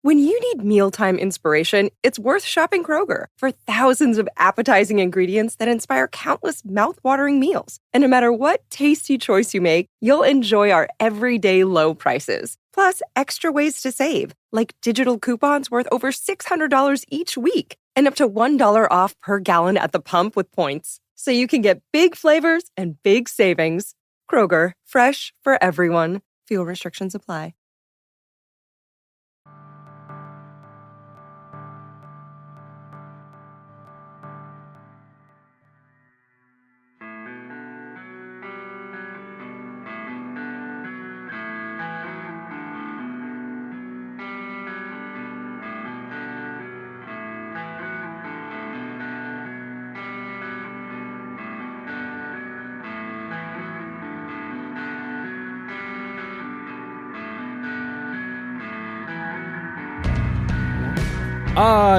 When you need mealtime inspiration, it's worth shopping Kroger for thousands of appetizing ingredients that inspire countless mouthwatering meals. And no matter what tasty choice you make, you'll enjoy our everyday low prices. Plus, extra ways to save, like digital coupons worth over $600 each week and up to $1 off per gallon at the pump with points. So you can get big flavors and big savings. Kroger, fresh for everyone. Fuel restrictions apply.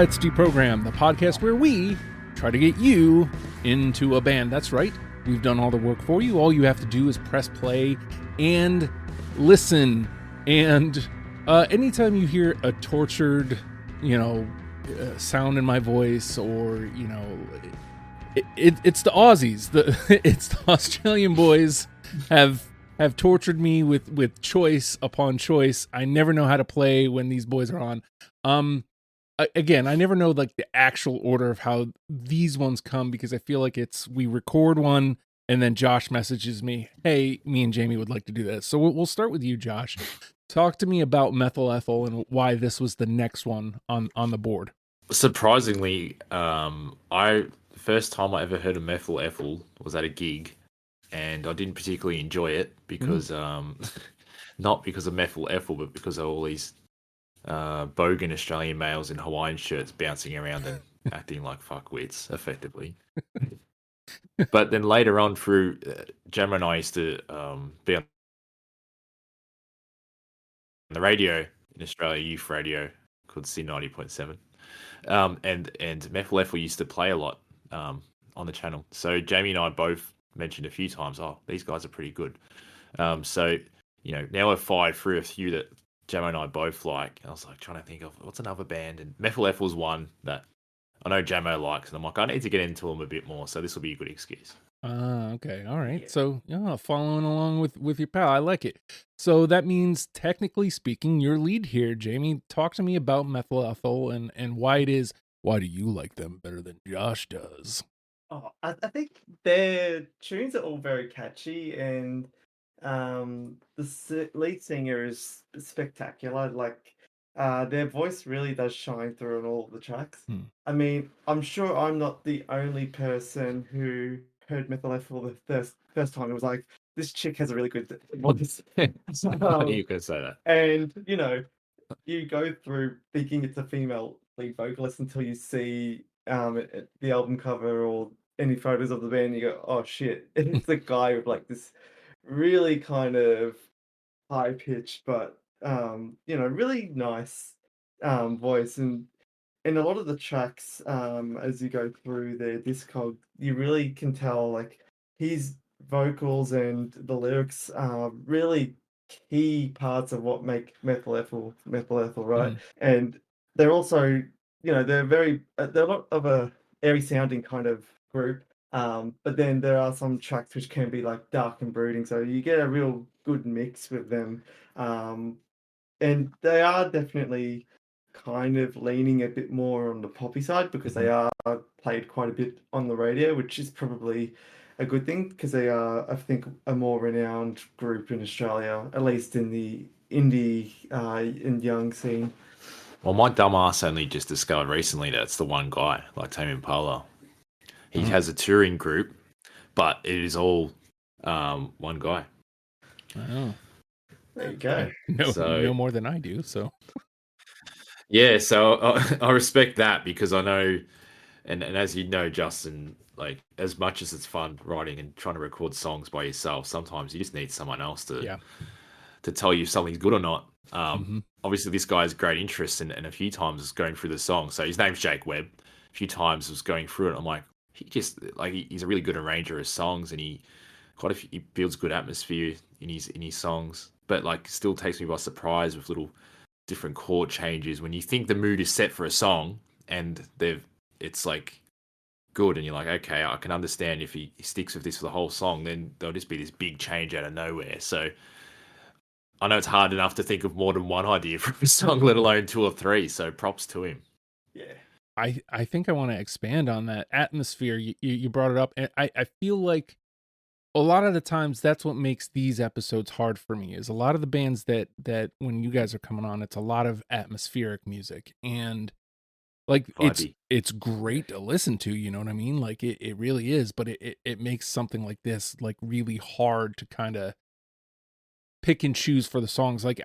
It's Deprogram, the podcast where we try to get you into a band. That's right. We've done all the work for you. All you have to do is press play and listen. And anytime you hear a tortured, sound in my voice, or, it's the Aussies. It's the Australian boys have tortured me with choice upon choice. I never know how to play when these boys are on. Again, I never know like the actual order of how these ones come, because I feel like we record one and then Josh messages me, hey, me and Jamie would like to do this. So we'll start with you, Josh. Talk to me about Methyl Ethel and why this was the next one on the board. Surprisingly, first time I ever heard of Methyl Ethel was at a gig, and I didn't particularly enjoy it because not because of Methyl Ethel, but because of all these bogan Australian males in Hawaiian shirts bouncing around and acting like fuckwits, effectively. But then later on through, Gemma and I used to be on the radio in Australia, youth radio, called C90.7. And Methyl Ethel used to play a lot on the channel. So Jamie and I both mentioned a few times, these guys are pretty good. So, now I've fired through a few that Jamo and I both like. I was like trying to think of what's another band, and Methyl Ethel's one that I know Jamo likes, and I'm like, I need to get into them a bit more, so this will be a good excuse. Okay, all right. Yeah. So, following along with your pal, I like it. So that means, technically speaking, your lead here, Jamie. Talk to me about Methyl Ethel and why do you like them better than Josh does? I think their tunes are all very catchy, and the lead singer is spectacular. Like, their voice really does shine through on all of the tracks. I mean, I'm sure I'm not the only person who heard Methyl Ethel the first time. It was like, this chick has a really good voice. You could say that. And, you go through thinking it's a female lead vocalist until you see the album cover or any photos of the band, and you go, oh shit, it's a guy with like this really kind of high pitched but really nice voice. And in a lot of the tracks, as you go through their discog, you really can tell like his vocals and the lyrics are really key parts of what make Methyl Ethel, right? And they're also, they're a lot of a airy sounding kind of group. But then there are some tracks which can be like dark and brooding, so you get a real good mix with them. And they are definitely kind of leaning a bit more on the poppy side, because they are played quite a bit on the radio, which is probably a good thing, because they are, I think, a more renowned group in Australia, at least in the indie and young scene. Well, my dumbass only just discovered recently that it's the one guy, like Tame Impala. He has a touring group, but it is all one guy. Oh. There you go. No more than I do, so. Yeah, so I respect that, because I know, and as you know, Justin, like, as much as it's fun writing and trying to record songs by yourself, sometimes you just need someone else to tell you if something's good or not. Obviously, this guy has great interest, and a few times going through the song. So his name's Jake Webb. A few times was going through it, I'm like, he's a really good arranger of songs, and he builds good atmosphere in his songs, but like still takes me by surprise with little different chord changes. When you think the mood is set for a song and it's like good, and you're like, okay, I can understand if he sticks with this for the whole song, then there'll just be this big change out of nowhere. So I know it's hard enough to think of more than one idea for a song, let alone two or three. So props to him. Yeah. I think I want to expand on that atmosphere. You brought it up, and I feel like a lot of the times that's what makes these episodes hard for me, is a lot of the bands that when you guys are coming on, it's a lot of atmospheric music, and like Vibey. it's great to listen to, you know what I mean? Like it really is, but it makes something like this like really hard to kind of pick and choose for the songs. Like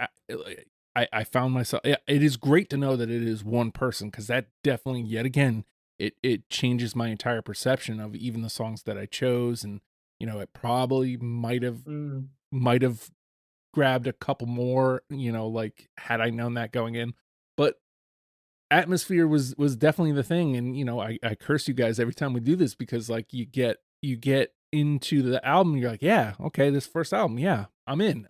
I found myself, it is great to know that it is one person, because that definitely, yet again, it changes my entire perception of even the songs that I chose. And you know, it probably might have grabbed a couple more, you know, like had I known that going in. But atmosphere was definitely the thing. And you know, I curse you guys every time we do this, because like you get into the album, you're like, yeah, okay, this first album, yeah, I'm in.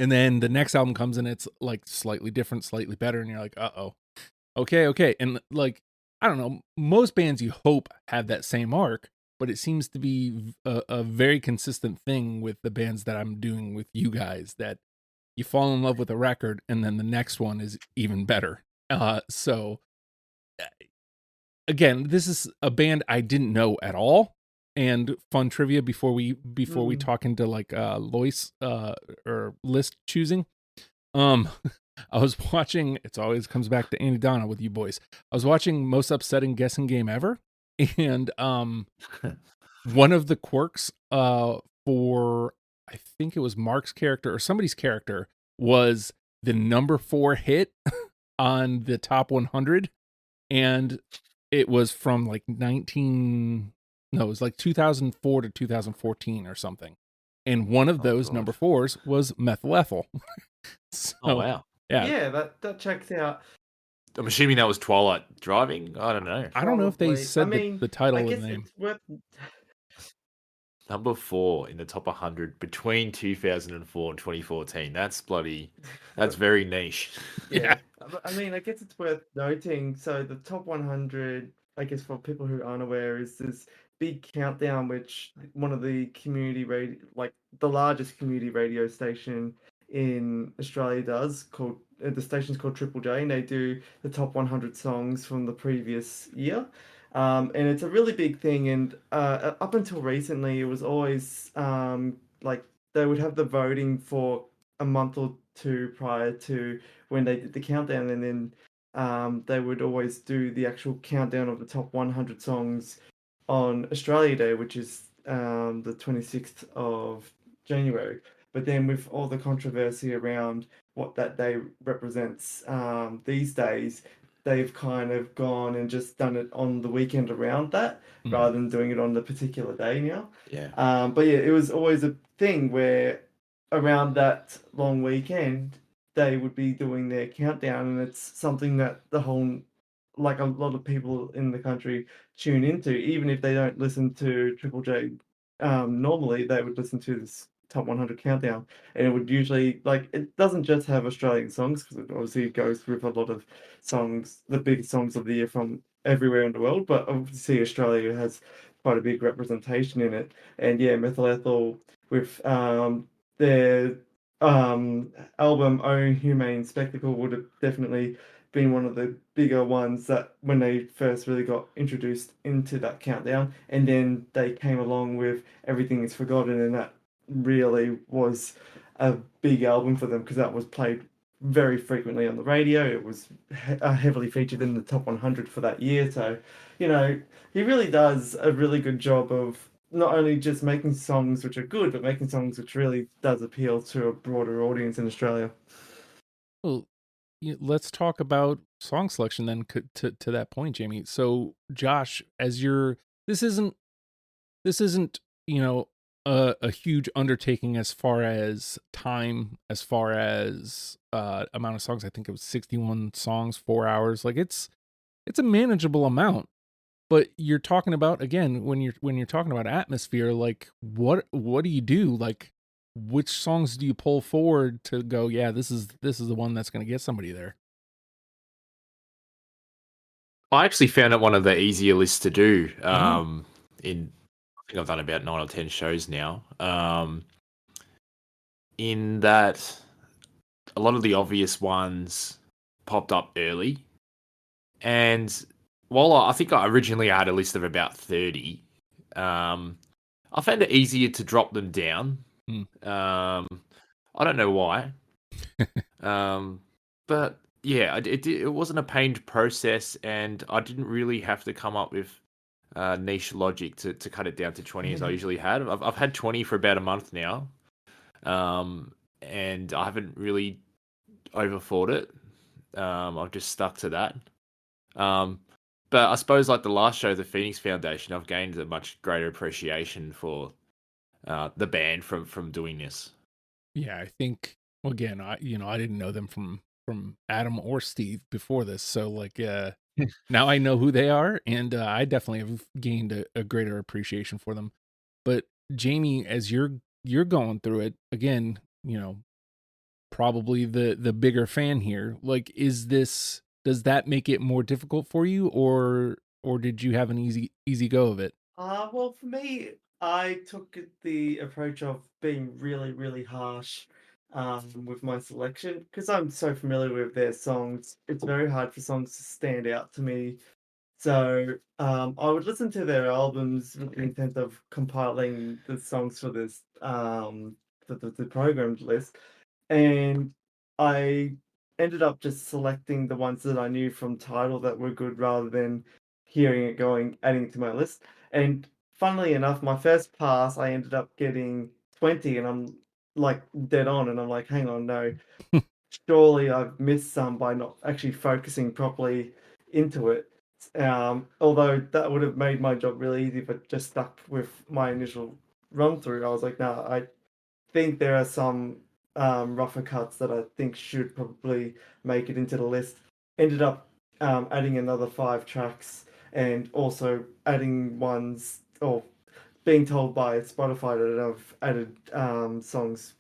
And then the next album comes and it's like slightly different, slightly better, and you're like, uh-oh, okay. And like, I don't know, most bands you hope have that same arc, but it seems to be a very consistent thing with the bands that I'm doing with you guys, that you fall in love with a record and then the next one is even better. So again, this is a band I didn't know at all. And fun trivia before we talk into like Lois or list choosing. I was watching, it's always comes back to Andy Donna with you boys. I was watching Most Upsetting Guessing Game Ever, and one of the quirks for, I think it was Mark's character or somebody's character, was the number 4 hit on the top 100, and it was from like it was like 2004 to 2014 or something. And one of those number 4s was Methyl Ethel. So, oh, wow. Yeah, that checks out. I'm assuming that was Twilight Driving. I don't know. I don't know if they Probably. said I mean, the title I of guess the name. it's worth. Number 4 in the top 100 between 2004 and 2014. That's very niche. Yeah. I mean, I guess it's worth noting. So the top 100, I guess for people who aren't aware, is this big countdown, which one of the community radio, like the largest community radio station in Australia does, called the station's called Triple J, and they do the top 100 songs from the previous year. And it's a really big thing. And up until recently, it was always like they would have the voting for a month or two prior to when they did the countdown, and then they would always do the actual countdown of the top 100 songs on Australia Day, which is the 26th of January. But then with all the controversy around what that day represents these days, they've kind of gone and just done it on the weekend around that, rather than doing it on the particular day now. Yeah. But yeah, it was always a thing where around that long weekend, they would be doing their countdown, and it's something that like a lot of people in the country tune into, even if they don't listen to Triple J. Normally, they would listen to this top 100 countdown, and it would usually, like, it doesn't just have Australian songs, because it obviously goes with a lot of songs, the big songs of the year from everywhere in the world, but obviously Australia has quite a big representation in it. And yeah, Methyl Ethel with their album "Oh Humane Spectacle" would have definitely been one of the bigger ones that when they first really got introduced into that countdown, and then they came along with "Everything Is Forgotten," and that really was a big album for them, because that was played very frequently on the radio. It was heavily featured in the top 100 for that year. So, you know, he really does a really good job of not only just making songs which are good, but making songs which really does appeal to a broader audience in Australia. Well, let's talk about song selection then, to that point, Jamie. So Josh, this isn't you know, a huge undertaking as far as time, as far as amount of songs. I think it was 61 songs, 4 hours. Like it's a manageable amount. But you're talking about, again, when you're talking about atmosphere, like what do you do? Like which songs do you pull forward to go, yeah, this is the one that's going to get somebody there? I actually found it one of the easier lists to do. Mhm. I think I've done about 9 or 10 shows now. In that, a lot of the obvious ones popped up early, and while I think I originally had a list of about 30, I found it easier to drop them down. Mm. I don't know why, but yeah, it wasn't a pained process, and I didn't really have to come up with niche logic to cut it down to 20 as I usually had. I've had 20 for about a month now, and I haven't really overthought it. I've just stuck to that. But I suppose like the last show, the Phoenix Foundation, I've gained a much greater appreciation for the band from doing this. Yeah, I think, well, again, I didn't know them from Adam or Steve before this, so like now I know who they are, and I definitely have gained a greater appreciation for them. But Jamie, as you're going through it again, probably the bigger fan here. Like, does that make it more difficult for you, or did you have an easy go of it? Well, for me, I took the approach of being really, really harsh with my selection because I'm so familiar with their songs. It's very hard for songs to stand out to me. So I would listen to their albums with the intent of compiling the songs for this for the programmed list, and I ended up just selecting the ones that I knew from title that were good rather than hearing it going, adding it to my list. And funnily enough, my first pass, I ended up getting 20, and I'm like dead on, and I'm like, hang on, no, surely I've missed some by not actually focusing properly into it. Although that would have made my job really easy if I just stuck with my initial run through. I was like, no, I think there are some rougher cuts that I think should probably make it into the list. Ended up adding another 5 tracks and also adding ones or being told by Spotify that I've added songs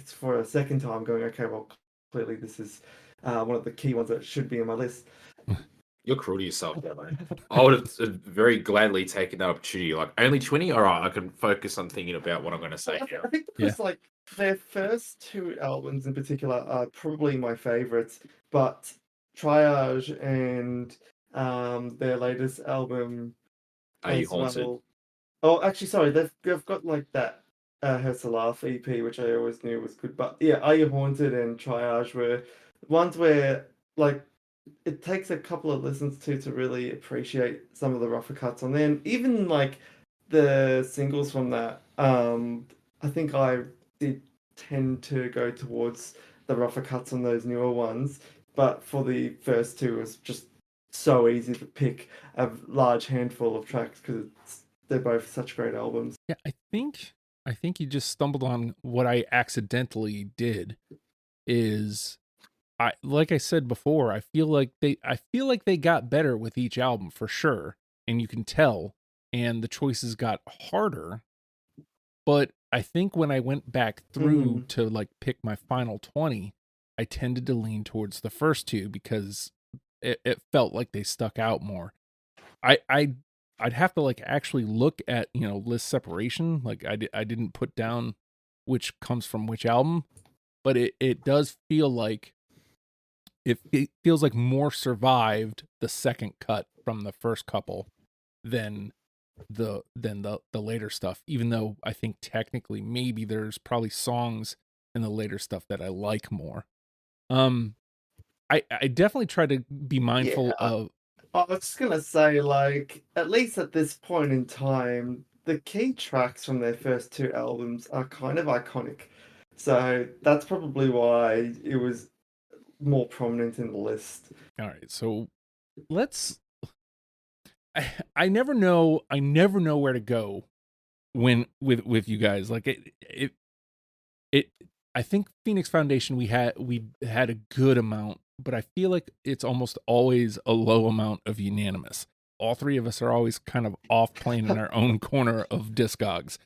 for a second time, going, okay, well, clearly this is one of the key ones that should be on my list. You're cruel to yourself, there, mate. I would have very gladly taken that opportunity. Like, only 20? All right, I can focus on thinking about what I'm going to say now. I think because like their first 2 albums in particular are probably my favorites, but Triage and their latest album Are you as haunted? well. Oh, actually, sorry, they've got like that Her Laugh EP, which I always knew was good. But yeah, Are You Haunted and Triage were ones where like it takes a couple of listens to really appreciate some of the rougher cuts on there. And even like the singles from that, I think I did tend to go towards the rougher cuts on those newer ones. But for the first two, it was just so easy to pick a large handful of tracks because they're both such great albums. Yeah, I think you just stumbled on what I accidentally did. Is like I said before, I feel like they got better with each album for sure, and you can tell, and the choices got harder. But I think when I went back through Mm. to like pick my final 20, I tended to lean towards the first two because it felt like they stuck out more. I'd have to like actually look at, list separation. Like I didn't put down which comes from which album, but it does feel like it feels like more survived the second cut from the first couple than the later stuff, even though I think technically maybe there's probably songs in the later stuff that I like more. um I definitely try to be mindful Yeah, of. I was just gonna say, like, at least at this point in time, the key tracks from their first 2 albums are kind of iconic. So that's probably why it was more prominent in the list. All right, so let's I never know where to go when with you guys. Like it I think Phoenix Foundation we had a good amount, but I feel like it's almost always a low amount of unanimous. All three of us are always kind of off playing in our own corner of Discogs.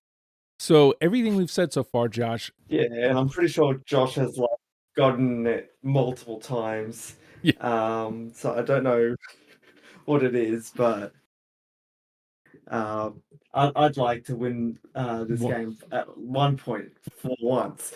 So everything we've said so far, Josh. Yeah, and I'm pretty sure Josh has like gotten it multiple times. Yeah. So I don't know what it is, but I'd like to win this Wha- game at 1 point for once.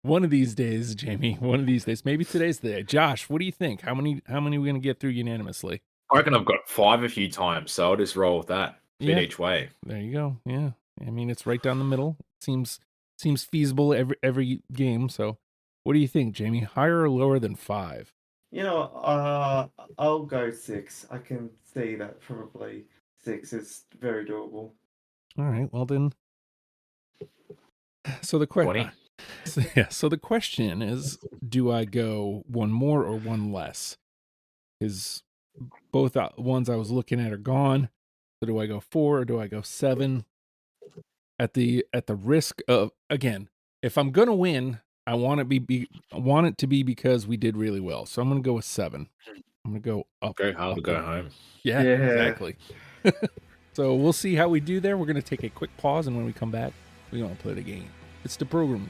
One of these days, Jamie. One of these days. Maybe today's the day. Josh, what do you think? How many are we gonna get through unanimously? I reckon I've got 5 a few times, so I'll just roll with that. Fit Yeah. each way. There you go. Yeah. I mean, it's right down the middle. Seems feasible every game. So, what do you think, Jamie? Higher or lower than 5? You know, I'll go 6. I can see that probably 6 is very doable. All right. Well then. So the 20. So the question is, do I go one more or one less? Because both ones I was looking at are gone. So do I go 4 or do I go 7? At the risk of, again, if I'm gonna win, I want it to be because we did really well. So I'm gonna go with 7. I'm gonna go up. Go hard up or go there. home. Yeah, Yeah. exactly. So we'll see how we do there. We're gonna take a quick pause, and when we come back, we're gonna play the game. It's deprogrammed.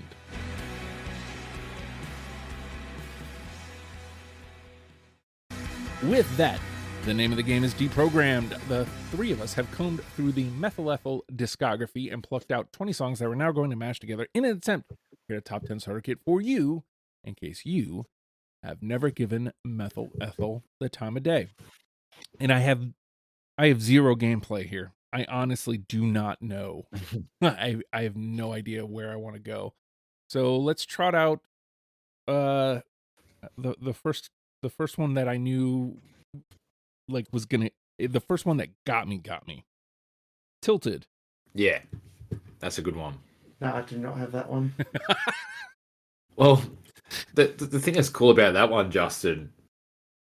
With that, the name of the game is Deprogrammed. The three of us have combed through the Methyl Ethel discography and plucked out 20 songs that we're now going to mash together in an attempt to create a top 10 starter kit for you, in case you have never given Methyl Ethel the time of day. And I have zero gameplay here. I honestly do not know. I have no idea where I want to go. So let's trot out the first one that I knew like was gonna, the first one that got me. Tilted. Yeah, that's a good one. No, I do not have that one. Well, the thing that's cool about that one, Justin,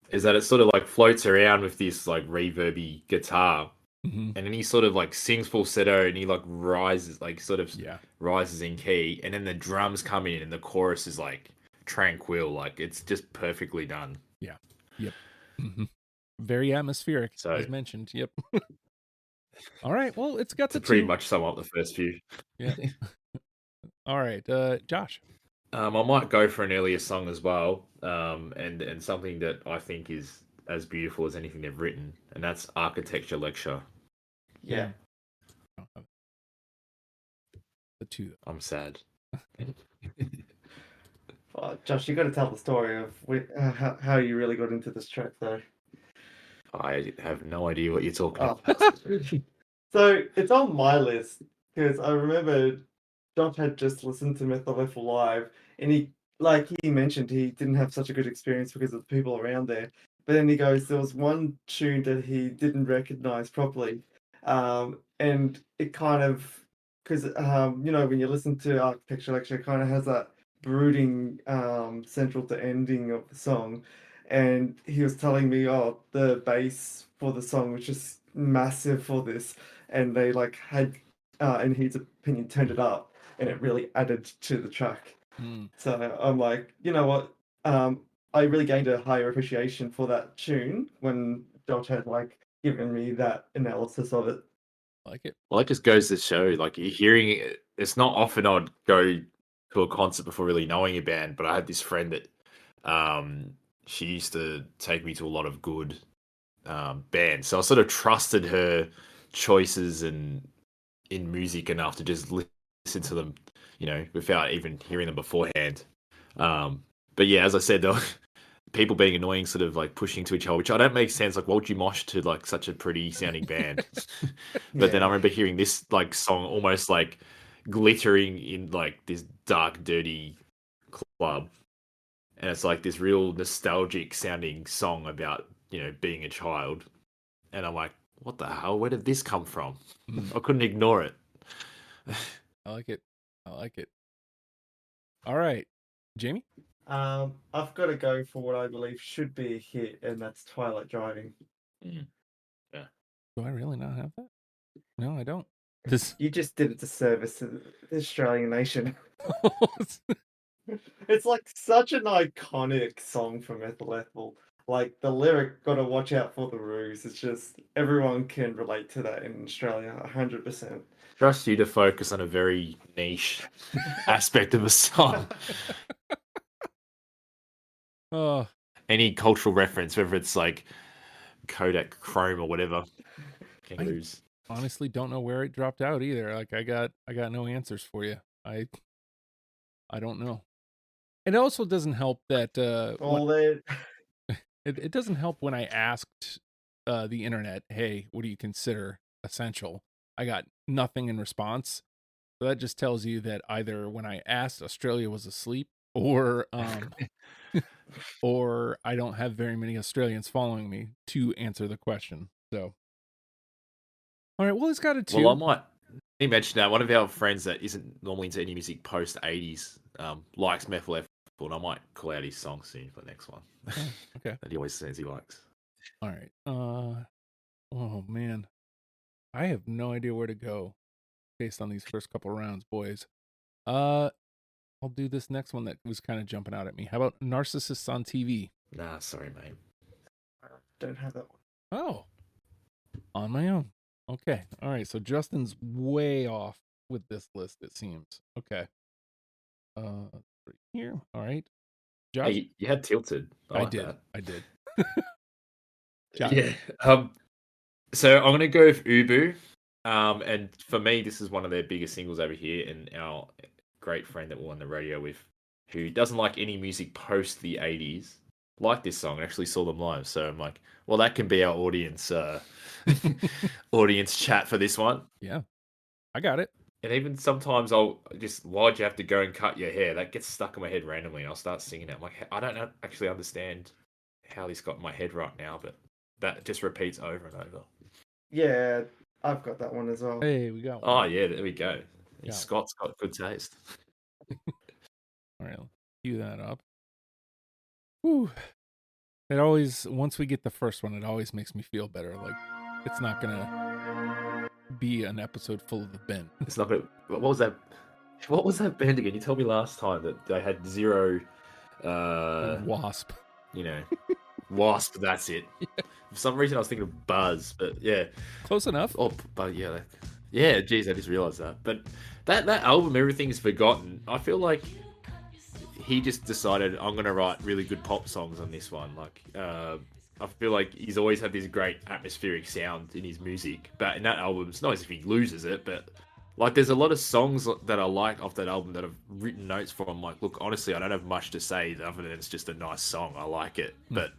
is that it sort of like floats around with this like reverby guitar, and then he sort of like sings falsetto, and he like rises, like sort of rises in key, and then the drums come in, and the chorus is like tranquil, like it's just perfectly done. Yeah. Yep. Very atmospheric, as mentioned. Yep. All right. Well, it's got to pretty much sum up the first few. Yeah. All right, Josh. I might go for an earlier song as well, and something that I think is as beautiful as anything they've written, and that's Architecture Lecture. Yeah. The two. I'm sad. Josh, you got to tell the story of how you really got into this track, though. I have no idea what you're talking about. So it's on my list because I remember Josh had just listened to Methyl Ethel live, and he mentioned, he didn't have such a good experience because of the people around there. But then he goes, there was one tune that he didn't recognize properly, and it kind of, because when you listen to Architecture Lecture, it kind of has that brooding central to ending of the song. And he was telling me, the bass for the song was just massive for this, and they had, in his opinion, turned it up, and it really added to the track. So I'm like, you know what? I really gained a higher appreciation for that tune when Josh had given me that analysis of it. I like it. Well, it just goes to show, like, you're hearing it. It's not often I'd go to a concert before really knowing a band, but I had this friend that she used to take me to a lot of good bands, so I sort of trusted her choices in music enough to just listen to them, without even hearing them beforehand. But yeah, as I said, though, people being annoying, sort of like pushing to each other, which I don't make sense. Like, why would you mosh to like such a pretty sounding band? But then I remember hearing this like song almost like glittering in like this dark, dirty club, and it's like this real nostalgic sounding song about being a child, and I'm like, what the hell? Where did this come from? I couldn't ignore it. I like it. All right, Jamie. I've got to go for what I believe should be a hit, and that's Twilight Driving. Yeah. Do I really not have that? No, I don't. You just did a disservice to the Australian nation. It's like such an iconic song from Methyl Ethel. Like the lyric, "Gotta watch out for the ruse." It's just everyone can relate to that in Australia, 100%. trust you to focus on a very niche aspect of a song. Oh, Any cultural reference, whether it's like Kodak Chrome or whatever. Kangaroos. honestly don't know where it dropped out either. Like I got no answers for you. I don't know. It also doesn't help that All that. it doesn't help when I asked the internet, "Hey, what do you consider essential?" I got nothing in response. So that just tells you that either when I asked, Australia was asleep, or or I don't have very many Australians following me to answer the question. So, all right, well, it's got a two. Well, I might. You mentioned that one of our friends that isn't normally into any music post 80s likes Methyl Ethel, and I might call out his song soon for the next one. Okay. That he always says he likes. All right. Oh man, I have no idea where to go based on these first couple rounds, boys. I'll do this next one that was kind of jumping out at me. How about Narcissists on TV? Nah, sorry, mate. Don't have that one. Oh, on my own. Okay. All right. So Justin's way off with this list, it seems. Okay. Right here. All right. Josh, Hey, you had tilted. I like did. that. I did. Josh, Yeah. So I'm gonna go with Ubu. And for me, this is one of their biggest singles over here, and our great friend that we're on the radio with, who doesn't like any music post the 80s, liked this song and actually saw them live. So I'm like, well, that can be our audience audience chat for this one. Yeah, I got it. And even sometimes I'll just, why'd you have to go and cut your hair? That gets stuck in my head randomly, and I'll start singing it. I'm like, I don't actually understand how this got in my head right now, but that just repeats over and over. Yeah, I've got that one as well. Hey, we got one. Oh yeah, there we go. Yeah. Scott's got good taste. All right, cue that up. Whew. It always, once we get the first one, it always makes me feel better. Like it's not gonna be an episode full of the bin. It's not gonna. What was that? What was that band again? You told me last time that they had zero. Wasp. You know, Wasp. That's it. Yeah. For some reason, I was thinking of Buzz, but yeah, close enough. Oh, but yeah, yeah. Geez, I just realized that. But that album, Everything's Forgotten. I feel like he just decided I'm gonna write really good pop songs on this one. Like, I feel like he's always had this great atmospheric sound in his music, but in that album, it's not as if he loses it, but like there's a lot of songs that I like off that album that I've written notes for. I'm like, look, honestly, I don't have much to say other than it's just a nice song. I like it, but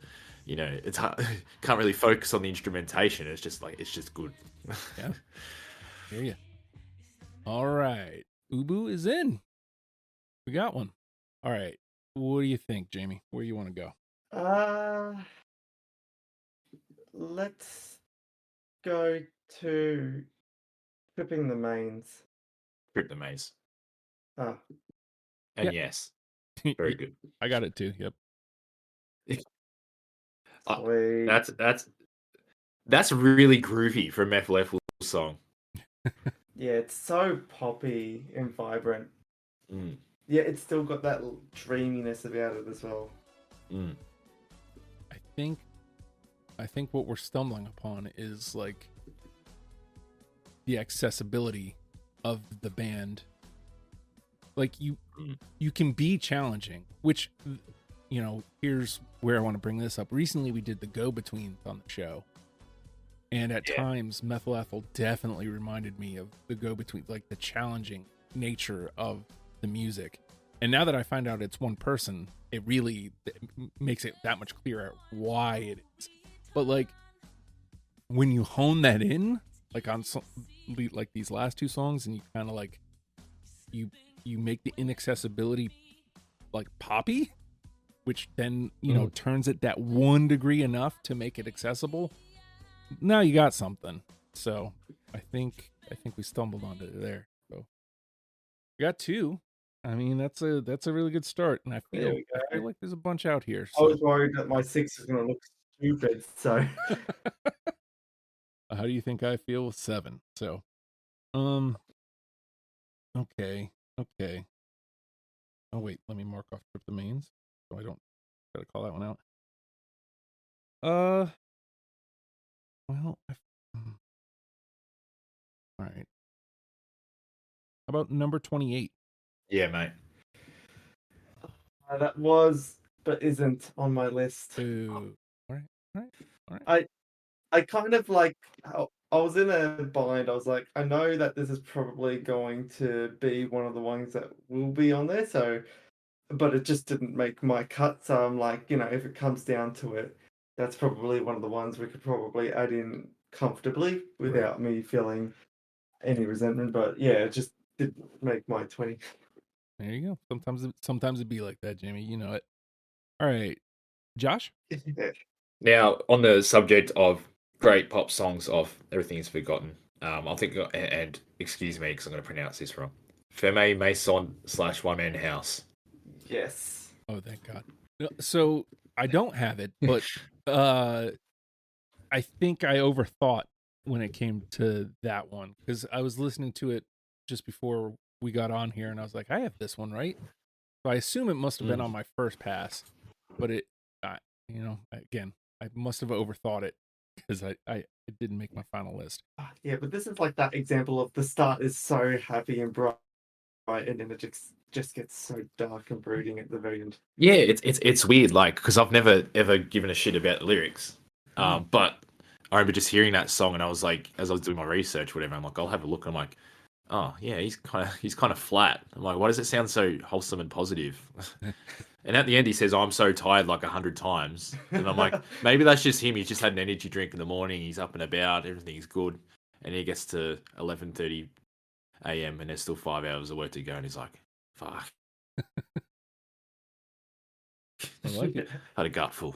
you know, it's hard, can't really focus on the instrumentation. It's just like, it's just good. Yeah, hear you. All right, Ubu is in. We got one. All right, what do you think, Jamie? Where you want to go? Let's go to Tripping the Mains. Trip the Maze. Ah. And yes, very good. I got it too. Yep. Sweet. That's really groovy for a Methyl Ethel song. Yeah, it's so poppy and vibrant. Mm. Yeah, it's still got that dreaminess about it as well. Mm. I think what we're stumbling upon is like the accessibility of the band. Like you can be challenging, which, you know, here's where I want to bring this up. Recently we did the Go-Betweens on the show. And at times Methyl Ethel definitely reminded me of the Go-Between, like the challenging nature of the music. And now that I find out it's one person, it really makes it that much clearer why it is. But like when you hone that in, like on like these last two songs, and you kind of like you make the inaccessibility like poppy, which then you know turns it that 1 degree enough to make it accessible. Now you got something. So I think we stumbled onto it there. So we got two. I mean, that's a really good start, and I feel like there's a bunch out here. So. I was worried that my 6 is going to look stupid. So how do you think I feel with 7? So, okay. Oh wait, let me mark off Trip the Mains, so I don't gotta call that one out. Well, all right. How about number 28? Yeah, mate. That was, but isn't on my list. Ooh. All right. I kind of like I was in a bind. I was like, I know that this is probably going to be one of the ones that will be on there. So, but it just didn't make my cut. So I'm like, if it comes down to it, that's probably one of the ones we could probably add in comfortably without me feeling any resentment. But yeah, it just didn't make my 20. There you go. Sometimes it'd be like that, Jamie. You know it. All right, Josh. Now, on the subject of great pop songs of Everything Is Forgotten, I'll think, and excuse me because I'm going to pronounce this wrong. Femme Maison / One Man House. Yes. Oh, thank God. So I don't have it, but I think I overthought when it came to that one because I was listening to it just before we got on here, and I was like, I have this one right. So I assume it must have been on my first pass, but again, I must have overthought it because it didn't make my final list. Yeah, but this is like that example of the start is so happy and bright, and then it just gets so dark and brooding at the very end. Yeah, it's weird, like because I've never ever given a shit about the lyrics, but I remember just hearing that song and I was like, as I was doing my research, whatever, I'm like, I'll have a look. And I'm like, oh yeah, he's kind of flat. I'm like, why does it sound so wholesome and positive? And at the end, he says, "I'm so tired," like 100 times. And I'm like, maybe that's just him. He's just had an energy drink in the morning. He's up and about. Everything's good. And he gets to 11:30 a.m. and there's still 5 hours of work to go. And he's like, fuck. I like it. Had a gutful.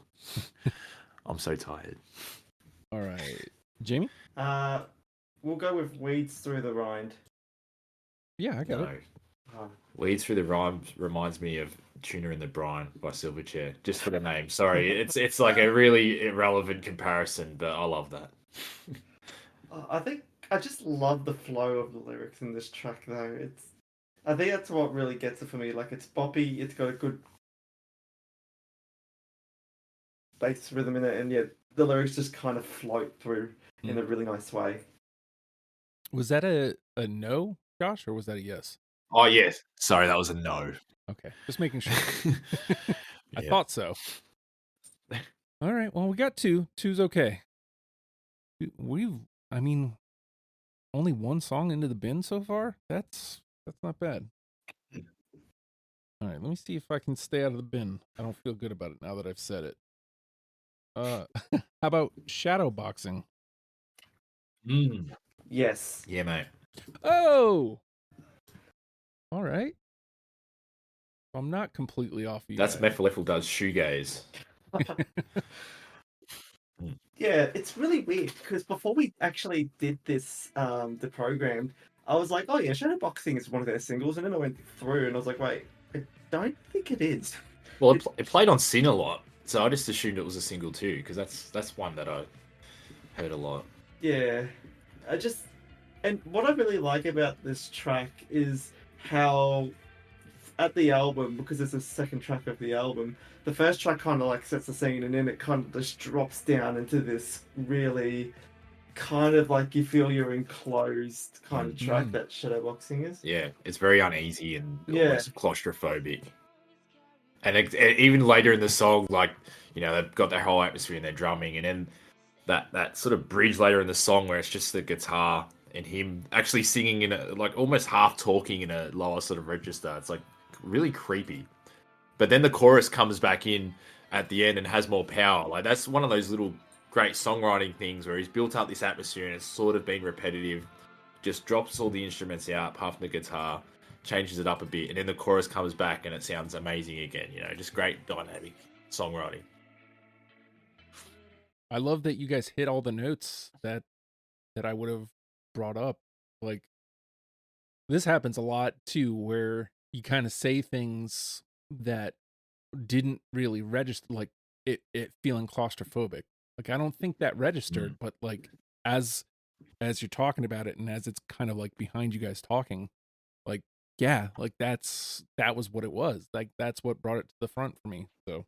I'm so tired. All right, Jamie. We'll go with Weeds Through the Rind. Yeah, I got it. Weeds Through the Rhyme reminds me of Tuna in the Brine by Silverchair, just for the name. Sorry, it's like a really irrelevant comparison, but I love that. I think I just love the flow of the lyrics in this track, though. I think that's what really gets it for me. Like, it's boppy, it's got a good bass rhythm in it, and yeah, the lyrics just kind of float through in a really nice way. Was that a no, Josh, or was that a yes? Oh yes, sorry, that was a no. Okay, just making sure. I thought so. All right, well, we got two. Two's okay. Only one song into the bin so far. That's not bad. All right, let me see if I can stay out of the bin. I don't feel good about it now that I've said it. How about Shadowboxing? Yes. Yeah, mate. Oh, all right. I'm not completely off you. That's Methyl Ethel does shoegaze. Yeah, it's really weird because before we actually did this, the program, I was like, oh yeah, Shadowboxing is one of their singles, and then I went through and I was like, wait, I don't think it is. Well, it played on Sin a lot, so I just assumed it was a single too, because that's one that I heard a lot. Yeah, and what I really like about this track is how at the album, because it's the second track of the album, the first track kind of like sets the scene, and then it kind of just drops down into this really kind of like you feel you're enclosed kind of track that Shadowboxing is. Yeah, it's very uneasy and almost claustrophobic. And even later in the song, like, they've got their whole atmosphere and their drumming, and then that sort of bridge later in the song where it's just the guitar and him actually singing in a, like, almost half talking in a lower sort of register. It's like really creepy. But then the chorus comes back in at the end and has more power. Like, that's one of those little great songwriting things where he's built up this atmosphere and it's sort of been repetitive. Just drops all the instruments out, apart from the guitar, changes it up a bit, and then the chorus comes back and it sounds amazing again. Just great dynamic songwriting. I love that you guys hit all the notes that I would have brought up. Like, this happens a lot too, where you kind of say things that didn't really register, like it feeling claustrophobic. Like, I don't think that registered, but like as you're talking about it and as it's kind of like behind you guys talking, like, yeah, like that was what it was. Like, that's what brought it to the front for me. So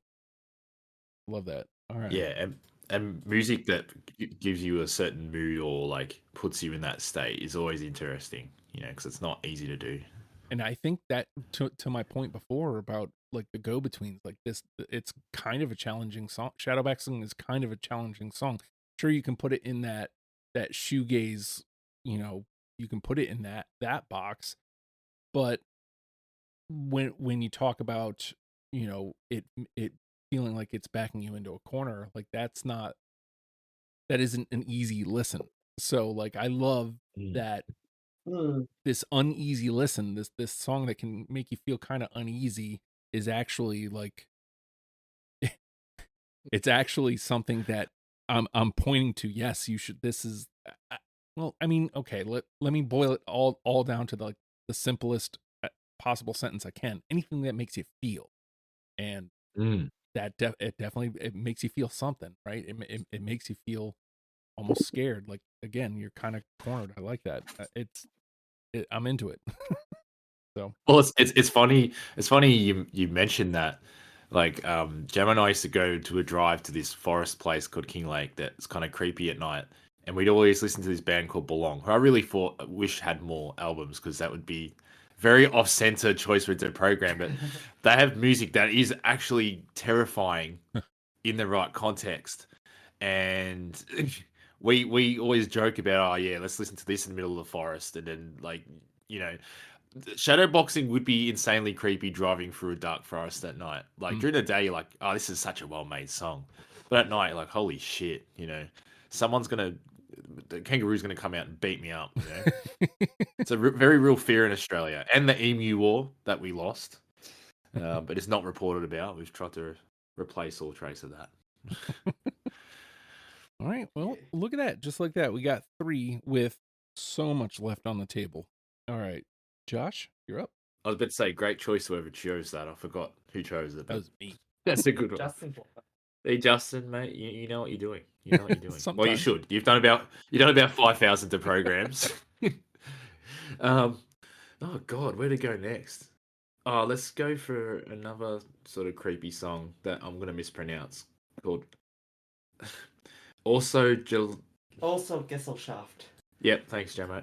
love that. All right. Yeah, and music that gives you a certain mood or like puts you in that state is always interesting. because it's not easy to do. And I think that to my point before about like the go-betweens, like this, it's kind of a challenging song. Shadowboxing is kind of a challenging song. Sure, you can put it in that shoegaze, you can put it in that box, but when you talk about it feeling like it's backing you into a corner, like that isn't an easy listen. So like I love that this uneasy listen, this song that can make you feel kind of uneasy is actually like it's actually something that I'm pointing to. Yes, you should. This is well, I mean, okay, let me boil it all down to the simplest possible sentence I can. Anything that makes you feel, and that it definitely it makes you feel something, right? It makes you feel almost scared. Like again, you're kind of cornered. I like that. I'm into it. So Well, it's funny. It's funny you mentioned that. Like, Gemma and I used to go to a drive to this forest place called King Lake that's kind of creepy at night, and we'd always listen to this band called Belong, who I really wish had more albums because that would be very off-center choice for the program. But they have music that is actually terrifying in the right context, and we always joke about, oh yeah, let's listen to this in the middle of the forest, and then like shadowboxing would be insanely creepy driving through a dark forest at night. Like during the day, you're like, oh, this is such a well-made song, but at night, you're like, holy shit, the kangaroo's gonna come out and beat me up. It's a very real fear in Australia, and the Emu War that we lost, but it's not reported about. We've tried to replace all trace of that. All right, well, look at that. Just like that, we got 3 with so much left on the table. All right, Josh, you're up. I was about to say, great choice whoever chose that. I forgot who chose it. That was me. That's a good one. Justin. Hey Justin, mate, you know what you're doing. You know what you're doing. Well, you Sometimes. should. You've done about 5,000 programs. Oh God, where to go next? Oh, let's go for another sort of creepy song that I'm gonna mispronounce called Also Gesellschaft. Yep, thanks, Jammo.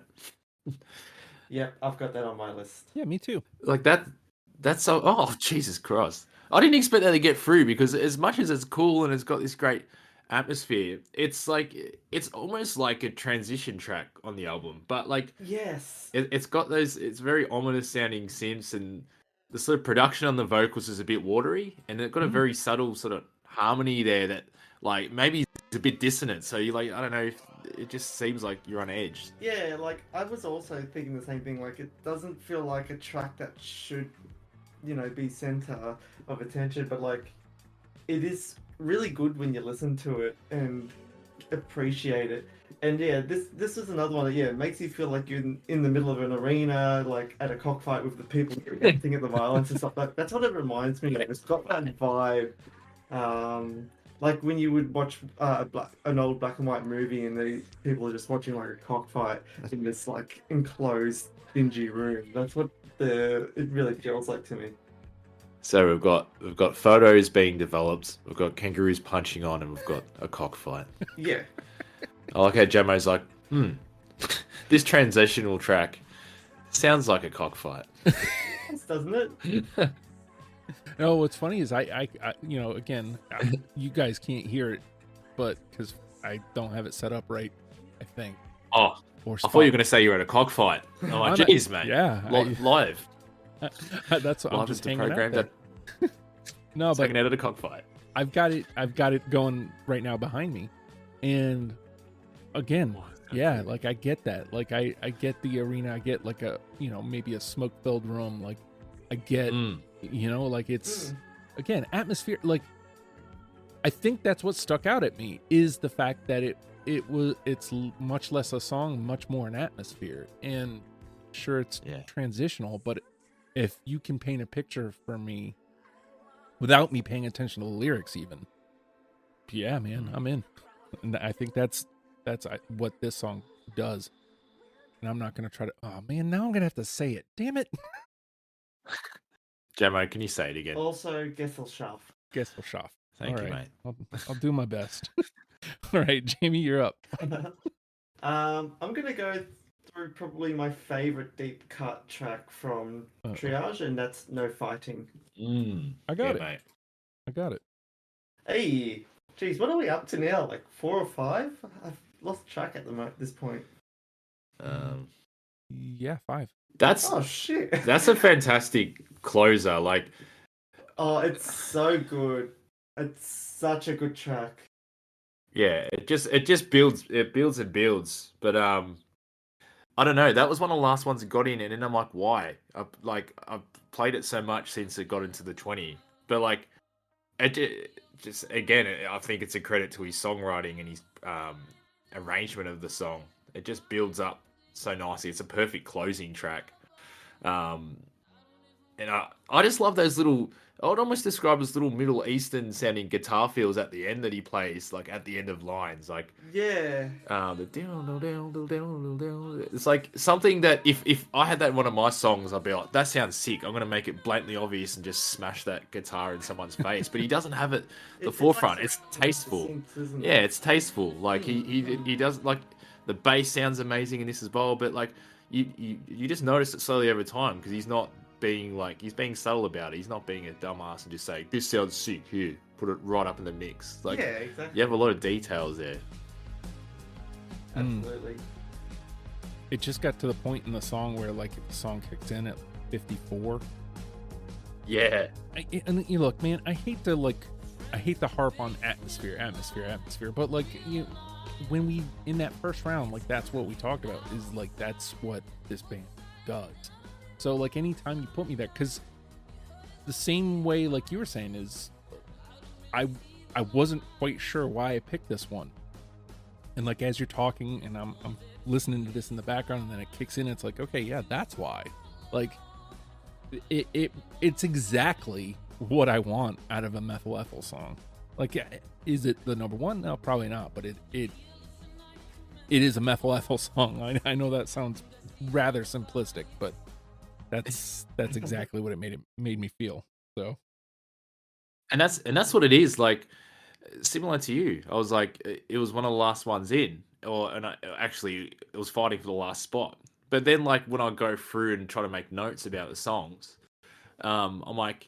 Yep, I've got that on my list. Yeah, me too. Like that's so. Oh, Jesus Christ! I didn't expect that to get through because as much as it's cool and it's got this great atmosphere, it's almost like a transition track on the album. But like, yes, it's got those. It's very ominous sounding synths, and the sort of production on the vocals is a bit watery, and it's got a very subtle sort of harmony there that like maybe it's a bit dissonant. So you like, I don't know, it just seems like you're on edge. Yeah, like I was also thinking the same thing. Like it doesn't feel like a track that should, be center of attention, but like it is really good when you listen to it and appreciate it. And yeah, this is another one that it makes you feel like you're in the middle of an arena, like at a cockfight with the people reacting at the violence and stuff like that. That's what it reminds me of. It's got that vibe. Like when you would watch an old black and white movie and the people are just watching like a cockfight in this like enclosed, dingy room. That's what it really feels like to me. So we've got photos being developed, we've got kangaroos punching on, and we've got a cockfight. Yeah. I like how Jammo's like, this transitional track sounds like a cockfight. Doesn't it? No, what's funny is I again, you guys can't hear it, but because I don't have it set up right, I think. Oh, I thought you were going to say you were at a cockfight. Oh, my jeez, mate. Yeah. Live. That's what I'm just hanging out there. No, but hanging out at a cockfight. I've got it going right now behind me, and again, like I get that. Like I get the arena. I get like a maybe a smoke filled room. Like I get like it's again atmosphere. Like I think that's what stuck out at me is the fact that it's much less a song, much more an atmosphere. And sure, it's transitional, but if you can paint a picture for me without me paying attention to the lyrics, even, yeah, man, I'm in. And I think that's what this song does. And I'm not gonna try to. Oh man, now I'm gonna have to say it. Damn it. Jammo, can you say it again? Also, Gesellschaft. Gesellschaft. Thank you, mate. I'll do my best. All right, Jamie, you're up. I'm gonna go through probably my favorite deep cut track from Triage, and that's No Fighting. I got it. Mate. I got it. Hey, geez, what are we up to now? Like 4 or 5? I've lost track at this point. Yeah, 5. Oh shit! That's a fantastic closer. Like, oh, it's so good. It's such a good track. Yeah, it just builds. It builds and builds. But I don't know. That was one of the last ones that got in, and then I'm like, why? I've played it so much since it got into the 20. But like, just again, I think it's a credit to his songwriting and his arrangement of the song. It just builds up so nicely. It's a perfect closing track. And I just love those little. I would almost describe as little Middle Eastern sounding guitar fills at the end that he plays, like at the end of lines, like yeah. It's like something that if I had that in one of my songs, I'd be like, that sounds sick. I'm gonna make it blatantly obvious and just smash that guitar in someone's face. But he doesn't have it the forefront. It's tasteful. Yeah, it's tasteful. Like he does like the bass sounds amazing in this as well. But like you just notice it slowly over time because he's not being like he's being subtle about it. He's not being a dumbass and just saying this sounds sick here, put it right up in the mix. Like yeah, exactly. You have a lot of details there. Absolutely. It just got to the point in the song where like the song kicks in at 54. Yeah. And you look, man, I hate to harp on atmosphere, but like when we in that first round, like that's what we talked about is like that's what this band does. So like anytime you put me there, because the same way like you were saying is I wasn't quite sure why I picked this one. And like as you're talking and I'm listening to this in the background and then it kicks in, it's like, okay, yeah, that's why. Like it's exactly what I want out of a Methyl Ethel song. Like, is it the number one? No, probably not, but it is a Methyl Ethel song. I know that sounds rather simplistic, but that's exactly what it made me feel. So, and that's what it is. Like similar to you, I was like, it was one of the last ones in, actually it was fighting for the last spot. But then like when I go through and try to make notes about the songs, I'm like,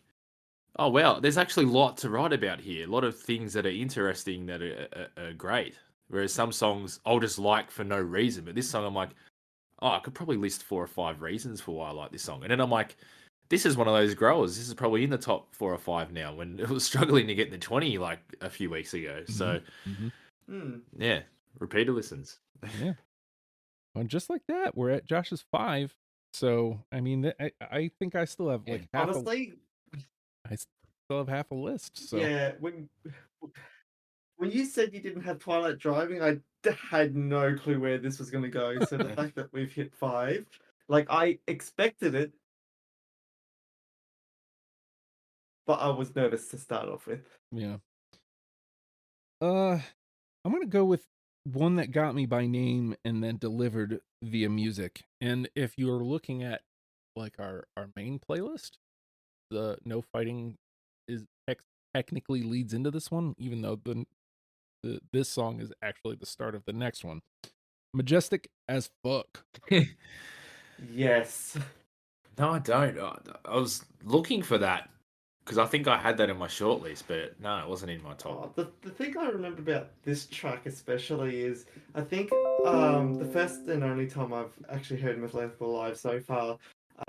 oh wow, there's actually a lot to write about here. A lot of things that are interesting that are great. Whereas some songs I'll just like for no reason, but this song I'm like, oh, I could probably list 4 or 5 reasons for why I like this song. And then I'm like, this is one of those growers. This is probably in the top 4 or 5 now when it was struggling to get in the 20 like a few weeks ago. So, yeah, repeater listens. Yeah. And just like that, we're at Josh's 5. So, I mean, I think I still have like I still have half a list. So. Yeah, when you said you didn't have Twilight Driving, I had no clue where this was going to go. So the fact that we've hit 5, like I expected it, but I was nervous to start off with. Yeah. I'm going to go with one that got me by name and then delivered via music. And if you're looking at like our main playlist, the No Fighting is technically leads into this one, even though this song is actually the start of the next one. Majestic as fuck. Yes. No, I don't. I was looking for that because I think I had that in my shortlist, but no, it wasn't in my top. The thing I remember about this track especially is I think the first and only time I've actually heard Methyl Ethel live so far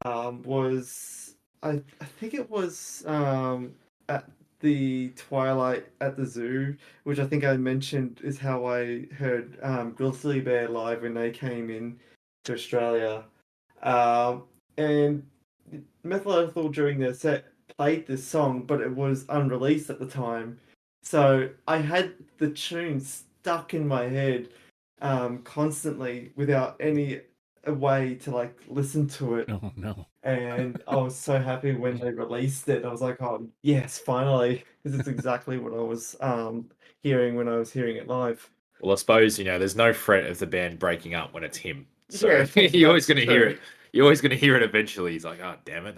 was I think it was at the Twilight at the Zoo, which I think I mentioned is how I heard Grizzly Bear live when they came in to Australia. And Methyl Ethel during their set played this song, but it was unreleased at the time. So I had the tune stuck in my head constantly without any way to like listen to it. Oh no. And I was so happy when they released it. I was like, oh yes, finally. This is exactly what I was hearing when I was hearing it live. Well, I suppose, there's no threat of the band breaking up when it's him. So Yeah, you're always going to hear it. You're always going to hear it eventually. He's like, oh, damn it.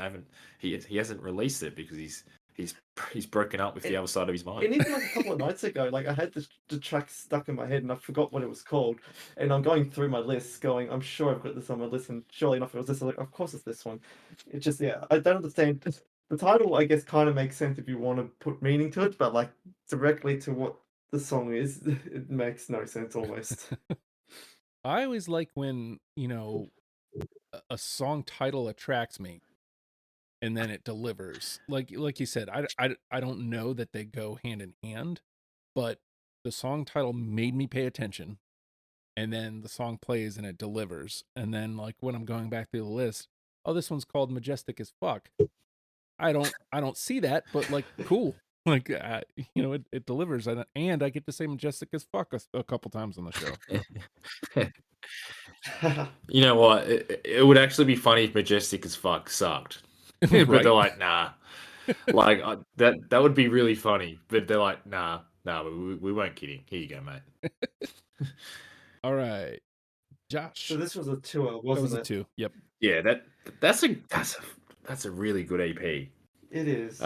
He hasn't released it because he's he's broken up with the other side of his mind. And even like a couple of nights ago, like I had the track stuck in my head and I forgot what it was called. And I'm going through my list, going, I'm sure I've got this on my list, and surely enough, it was this. I'm like, of course it's this one. It just, yeah, I don't understand. The title, I guess, kind of makes sense if you want to put meaning to it, but like directly to what the song is, it makes no sense almost. I always like when, a song title attracts me and then it delivers. Like you said, I don't know that they go hand in hand, but the song title made me pay attention, and then the song plays and it delivers. And then like when I'm going back through the list, oh, this one's called Majestic as Fuck. I don't see that, but like cool. Like it delivers, and I get to say Majestic as Fuck a couple times on the show. You know what? It would actually be funny if Majestic as Fuck sucked. But Right? they're like, nah. Like that would be really funny. But they're like, nah, we weren't kidding. Here you go, mate. All right, Josh. So this was a tour, That wasn't was a it? 2. Yep. Yeah, that's a really good EP. It is.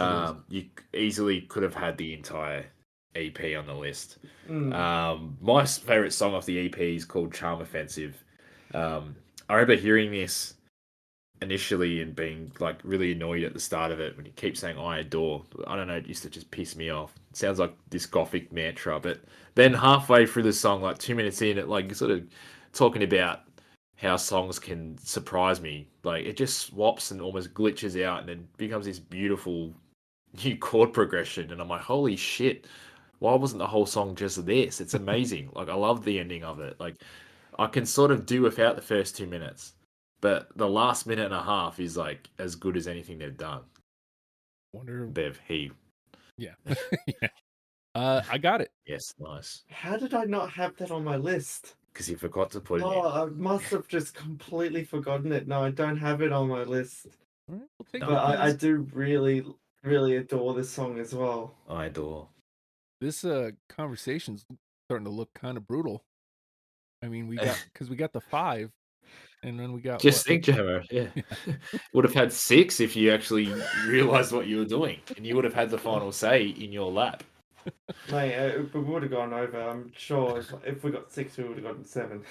You easily could have had the entire EP on the list. Mm. My favorite song off the EP is called Charm Offensive. I remember hearing this initially and being like really annoyed at the start of it when he keeps saying I adore. I don't know, it used to just piss me off. It sounds like this gothic mantra, but then halfway through the song, like 2 minutes in, it like sort of talking about how songs can surprise me. Like it just swaps and almost glitches out and then becomes this beautiful new chord progression, and I'm like, holy shit, why wasn't the whole song just this? It's amazing. Like I love the ending of it. Like I can sort of do without the first 2 minutes. But the last minute and a half is like as good as anything they've done. Wonder. Yeah. Yeah. I got it. Yes, nice. How did I not have that on my list? Because you forgot to put it Oh, in. I must have just completely forgotten it. No, I don't have it on my list. All right, we'll take But I do really, really adore this song as well. I adore. This conversation's starting to look kind of brutal. I mean, we got the 5, and then we got Just think, Jammer. Yeah. Would have had 6 if you actually realized what you were doing, and you would have had the final say in your lap. Mate, we would have gone over. I'm sure if we got 6, we would have gotten 7.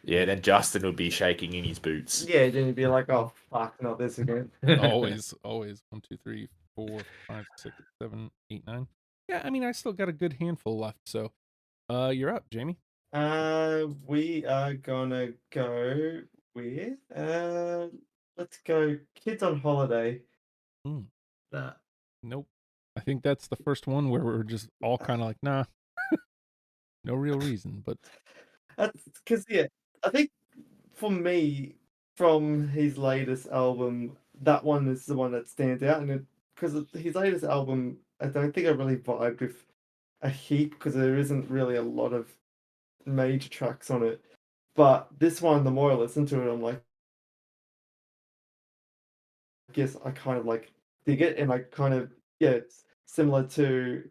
Yeah, then Justin would be shaking in his boots. Yeah, then he'd be like, "Oh fuck, not this again." always 1, 2, 3, 4, 5, 6, 7, 8, 9. Yeah, I mean, I still got a good handful left. So, you're up, Jamie. We are gonna go with let's go Kids on Holiday. Nah. Nope. I think that's the first one where we're just all kind of like, nah, no real reason. But That's because I think for me, from his latest album, that one is the one that stands out, and because his latest album, I don't think I really vibed with a heap because there isn't really a lot of major tracks on it. But this one, the more I listen to it, I'm like, I guess I kind of like dig it, and I kind of it's similar to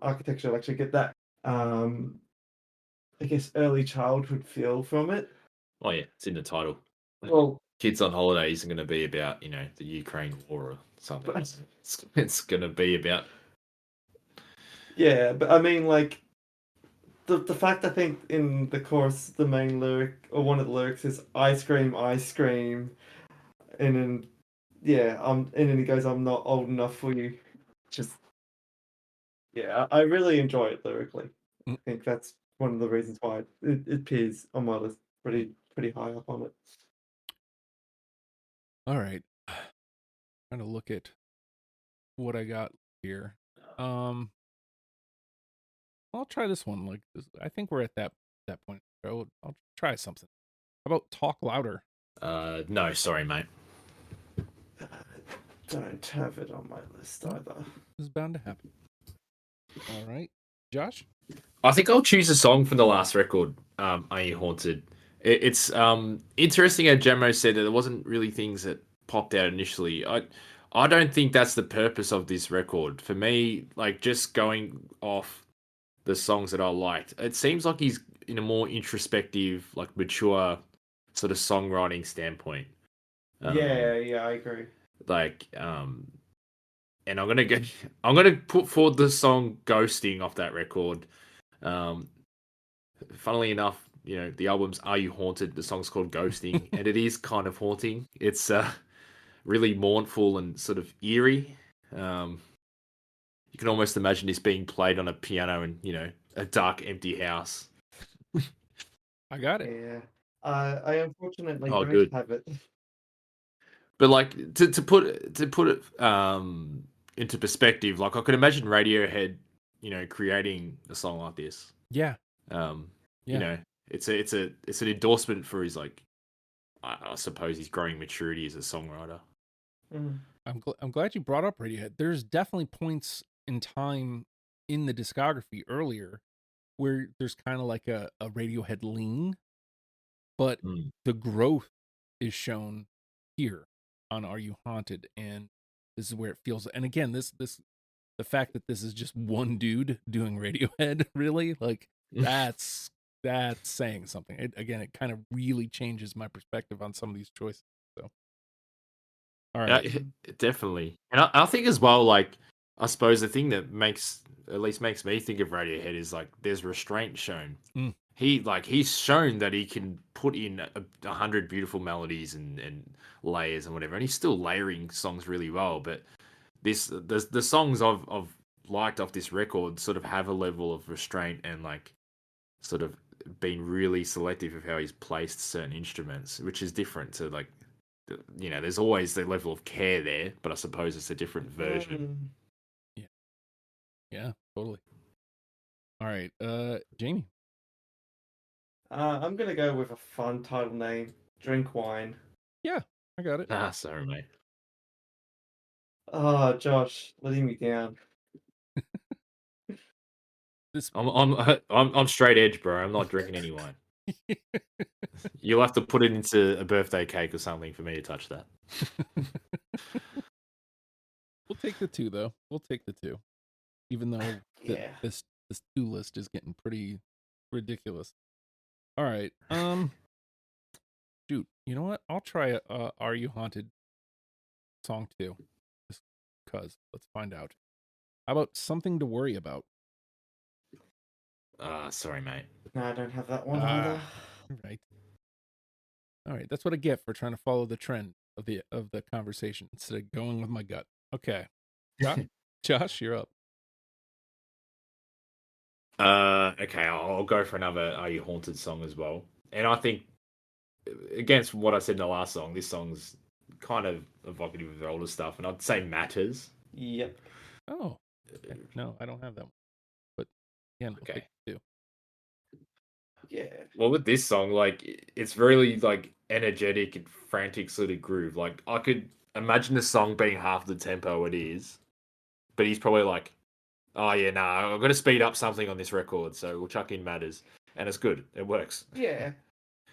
Architecture. I actually get that I guess early childhood feel from it. Oh yeah, it's in the title. Well, Kids on Holiday isn't going to be about the Ukraine war or something. It's going to be about. Yeah, but I mean, like the fact I think in the chorus, the main lyric or one of the lyrics is ice cream," and then and then he goes, "I'm not old enough for you." Just I really enjoy it lyrically. I think that's one of the reasons why it appears on my list pretty high up on it. all right, trying to look at what I got here. I'll try this one. Like, I think we're at that point. I'll try something. How about Talk Louder? No, sorry, mate. Don't have it on my list either. This is bound to happen. All right, Josh. I think I'll choose a song from the last record, Are You Haunted? It's interesting how Jamo said that there wasn't really things that popped out initially. I don't think that's the purpose of this record. For me, like just going off the songs that I liked, it seems like he's in a more introspective, like mature sort of songwriting standpoint. Yeah, I agree. Like and I'm gonna put forward the song "Ghosting" off that record. Funnily enough, the album's "Are You Haunted?" The song's called "Ghosting," and it is kind of haunting. It's really mournful and sort of eerie. You can almost imagine this being played on a piano in a dark, empty house. I got it. Yeah. I unfortunately Oh, don't good. have it. But like to put it into perspective, like I could imagine Radiohead, creating a song like this. Yeah. It's an endorsement for his like, I suppose his growing maturity as a songwriter. Mm. I'm glad you brought up Radiohead. There's definitely points in time in the discography earlier where there's kind of like a Radiohead lean, but the growth is shown here on Are You Haunted, and this is where it feels. And again, the fact that this is just one dude doing Radiohead, really, like that's saying something. It kind of really changes my perspective on some of these choices. So, all right, Definitely, and I think as well, like I suppose the thing that makes me think of Radiohead is like there's restraint shown. He's shown that he can put in 100 beautiful melodies and layers and whatever, and he's still layering songs really well. But the songs I've liked off this record sort of have a level of restraint and like sort of been really selective of how he's placed certain instruments, which is different to like there's always the level of care there, but I suppose it's a different version. Yeah, totally. All right, Jamie. I'm gonna go with a fun title name, Drink Wine. Yeah, I got it. Sorry, mate. Oh, Josh, letting me down. I'm straight edge, bro. I'm not drinking any wine. You'll have to put it into a birthday cake or something for me to touch that. We'll take the 2, though. We'll take the 2, even though this 2 list is getting pretty ridiculous. All right. Shoot. You know what? I'll try Are You Haunted song 2. Just cuz. Let's find out. How about Something to Worry About? Sorry, mate. No, I don't have that one either. Right. All right. That's what I get for trying to follow the trend of the conversation instead of going with my gut. Okay. Josh, you're up. Okay, I'll go for another Are You Haunted song as well. And I think, against what I said in the last song, this song's kind of evocative of the older stuff, and I'd say Matters. Yep. Oh. Okay. No, I don't have that one. But again, we'll take 2. Yeah. Well, with this song, like it's really like energetic and frantic sort of groove. Like I could imagine the song being half the tempo it is, but he's probably like, "Oh yeah, nah, I've got to speed up something on this record, so we'll chuck in Matters," and it's good. It works. Yeah.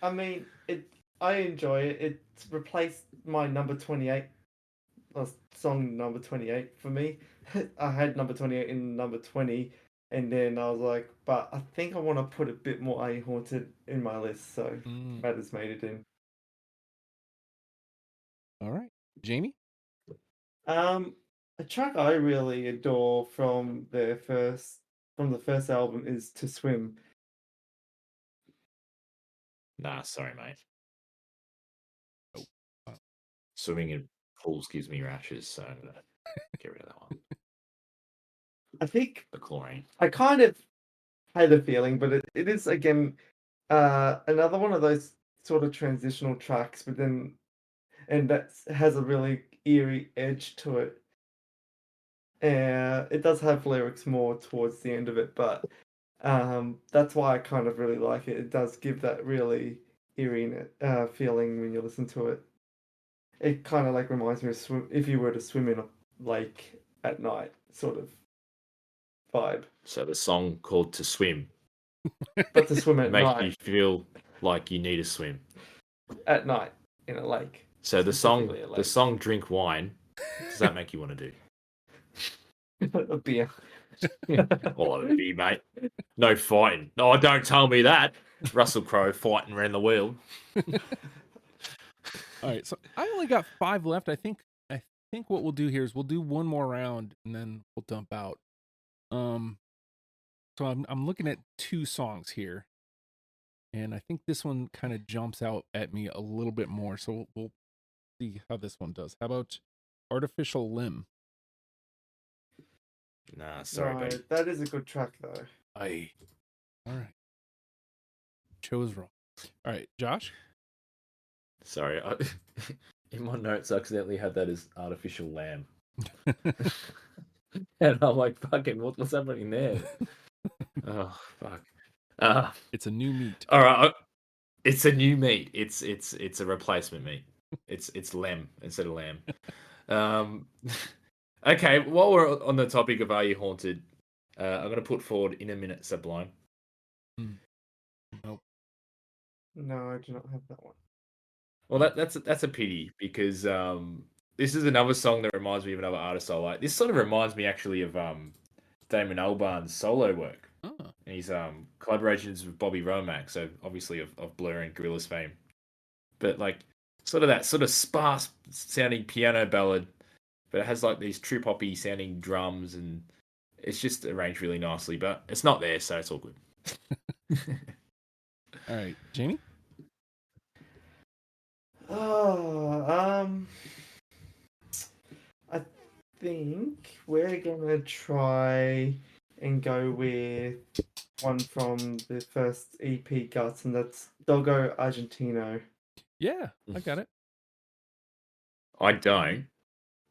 I mean, I enjoy it. It's replaced my number 28, song number 28 for me. I had number 28 in number 20. And then I was like, but I think I want to put a bit more Are You Haunted in my list, so Matters made it in. All right. Jamie? A track I really adore from the first album is To Swim. Nah, sorry, mate. Oh. Swimming in pools gives me rashes, so I'm gonna get rid of that one. I think the chlorine. I kind of had a feeling, but it is again another one of those sort of transitional tracks, but then that has a really eerie edge to it. It does have lyrics more towards the end of it, but that's why I kind of really like it. It does give that really eerie feeling when you listen to it. It kind of like reminds me of if you were to swim in a lake at night, sort of vibe. So the song called To Swim. But to swim at night. Makes you feel like you need to swim. At night in a lake. So the song Drink Wine, does that make you want to do? A beer. Oh, a beer, mate. No fighting. Oh, don't tell me that. Russell Crowe fighting around the wheel. All right, so I only got 5 left. I think think what we'll do here is we'll do one more round and then we'll dump out. So I'm looking at 2 songs here, and I think this one kind of jumps out at me a little bit more. So we'll see how this one does. How about Artificial Limb? Nah, sorry, No, buddy. that is a good track though. All right. Chose wrong. All right, Josh. Sorry, in my notes, I accidentally had that as artificial lamb, and I'm like, "Fucking, what's happening there?" Oh fuck. It's a new meat. All right, it's a new meat. It's a replacement meat. It's lamb instead of lamb. Okay, while we're on the topic of Are You Haunted, I'm gonna put forward In a Minute Sublime. Nope. No, I do not have that one. Well, that's a pity because this is another song that reminds me of another artist I like. This sort of reminds me actually of Damon Albarn's solo work. Oh. And he's collaborations with Bobby Romack, so obviously of Blur and Gorillaz fame. But like sort of that sort of sparse sounding piano ballad, but it has like these trip hoppy sounding drums, and it's just arranged really nicely. But it's not there, so it's all good. All right, Jamie. Oh, I think we're gonna try and go with one from the first EP Guts, and that's Doggo Argentino. Yeah, I got it. I don't,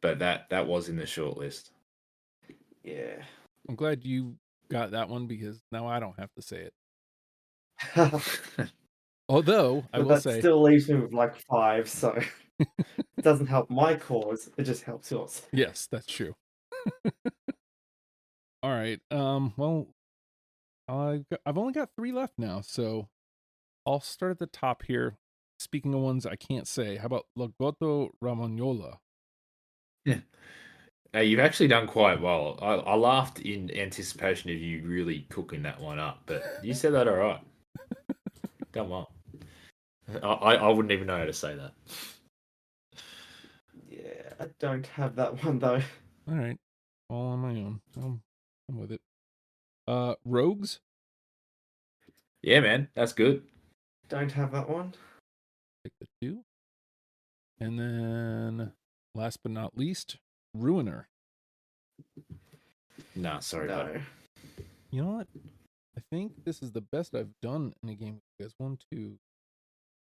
but that was in the short list. Yeah. I'm glad you got that one because now I don't have to say it. Although I But will that say, still leaves me with like 5, so it doesn't help my cause. It just helps yours. yes, that's true. All right. Well, I've only got 3 left now, so I'll start at the top here. Speaking of ones I can't say, how about Lagotto Romagnola? Yeah. You've actually done quite well. I laughed in anticipation of you really cooking that one up, but you said that all right. Come on. I wouldn't even know how to say that. Yeah, I don't have that one though. All right. All on my own. I'm with it. Rogues? Yeah, man, that's good. Don't have that one. Pick the 2. And then last but not least, Ruiner. Nah, sorry, No. bud. You know what? I think this is the best I've done in a game with you guys. 1, 2,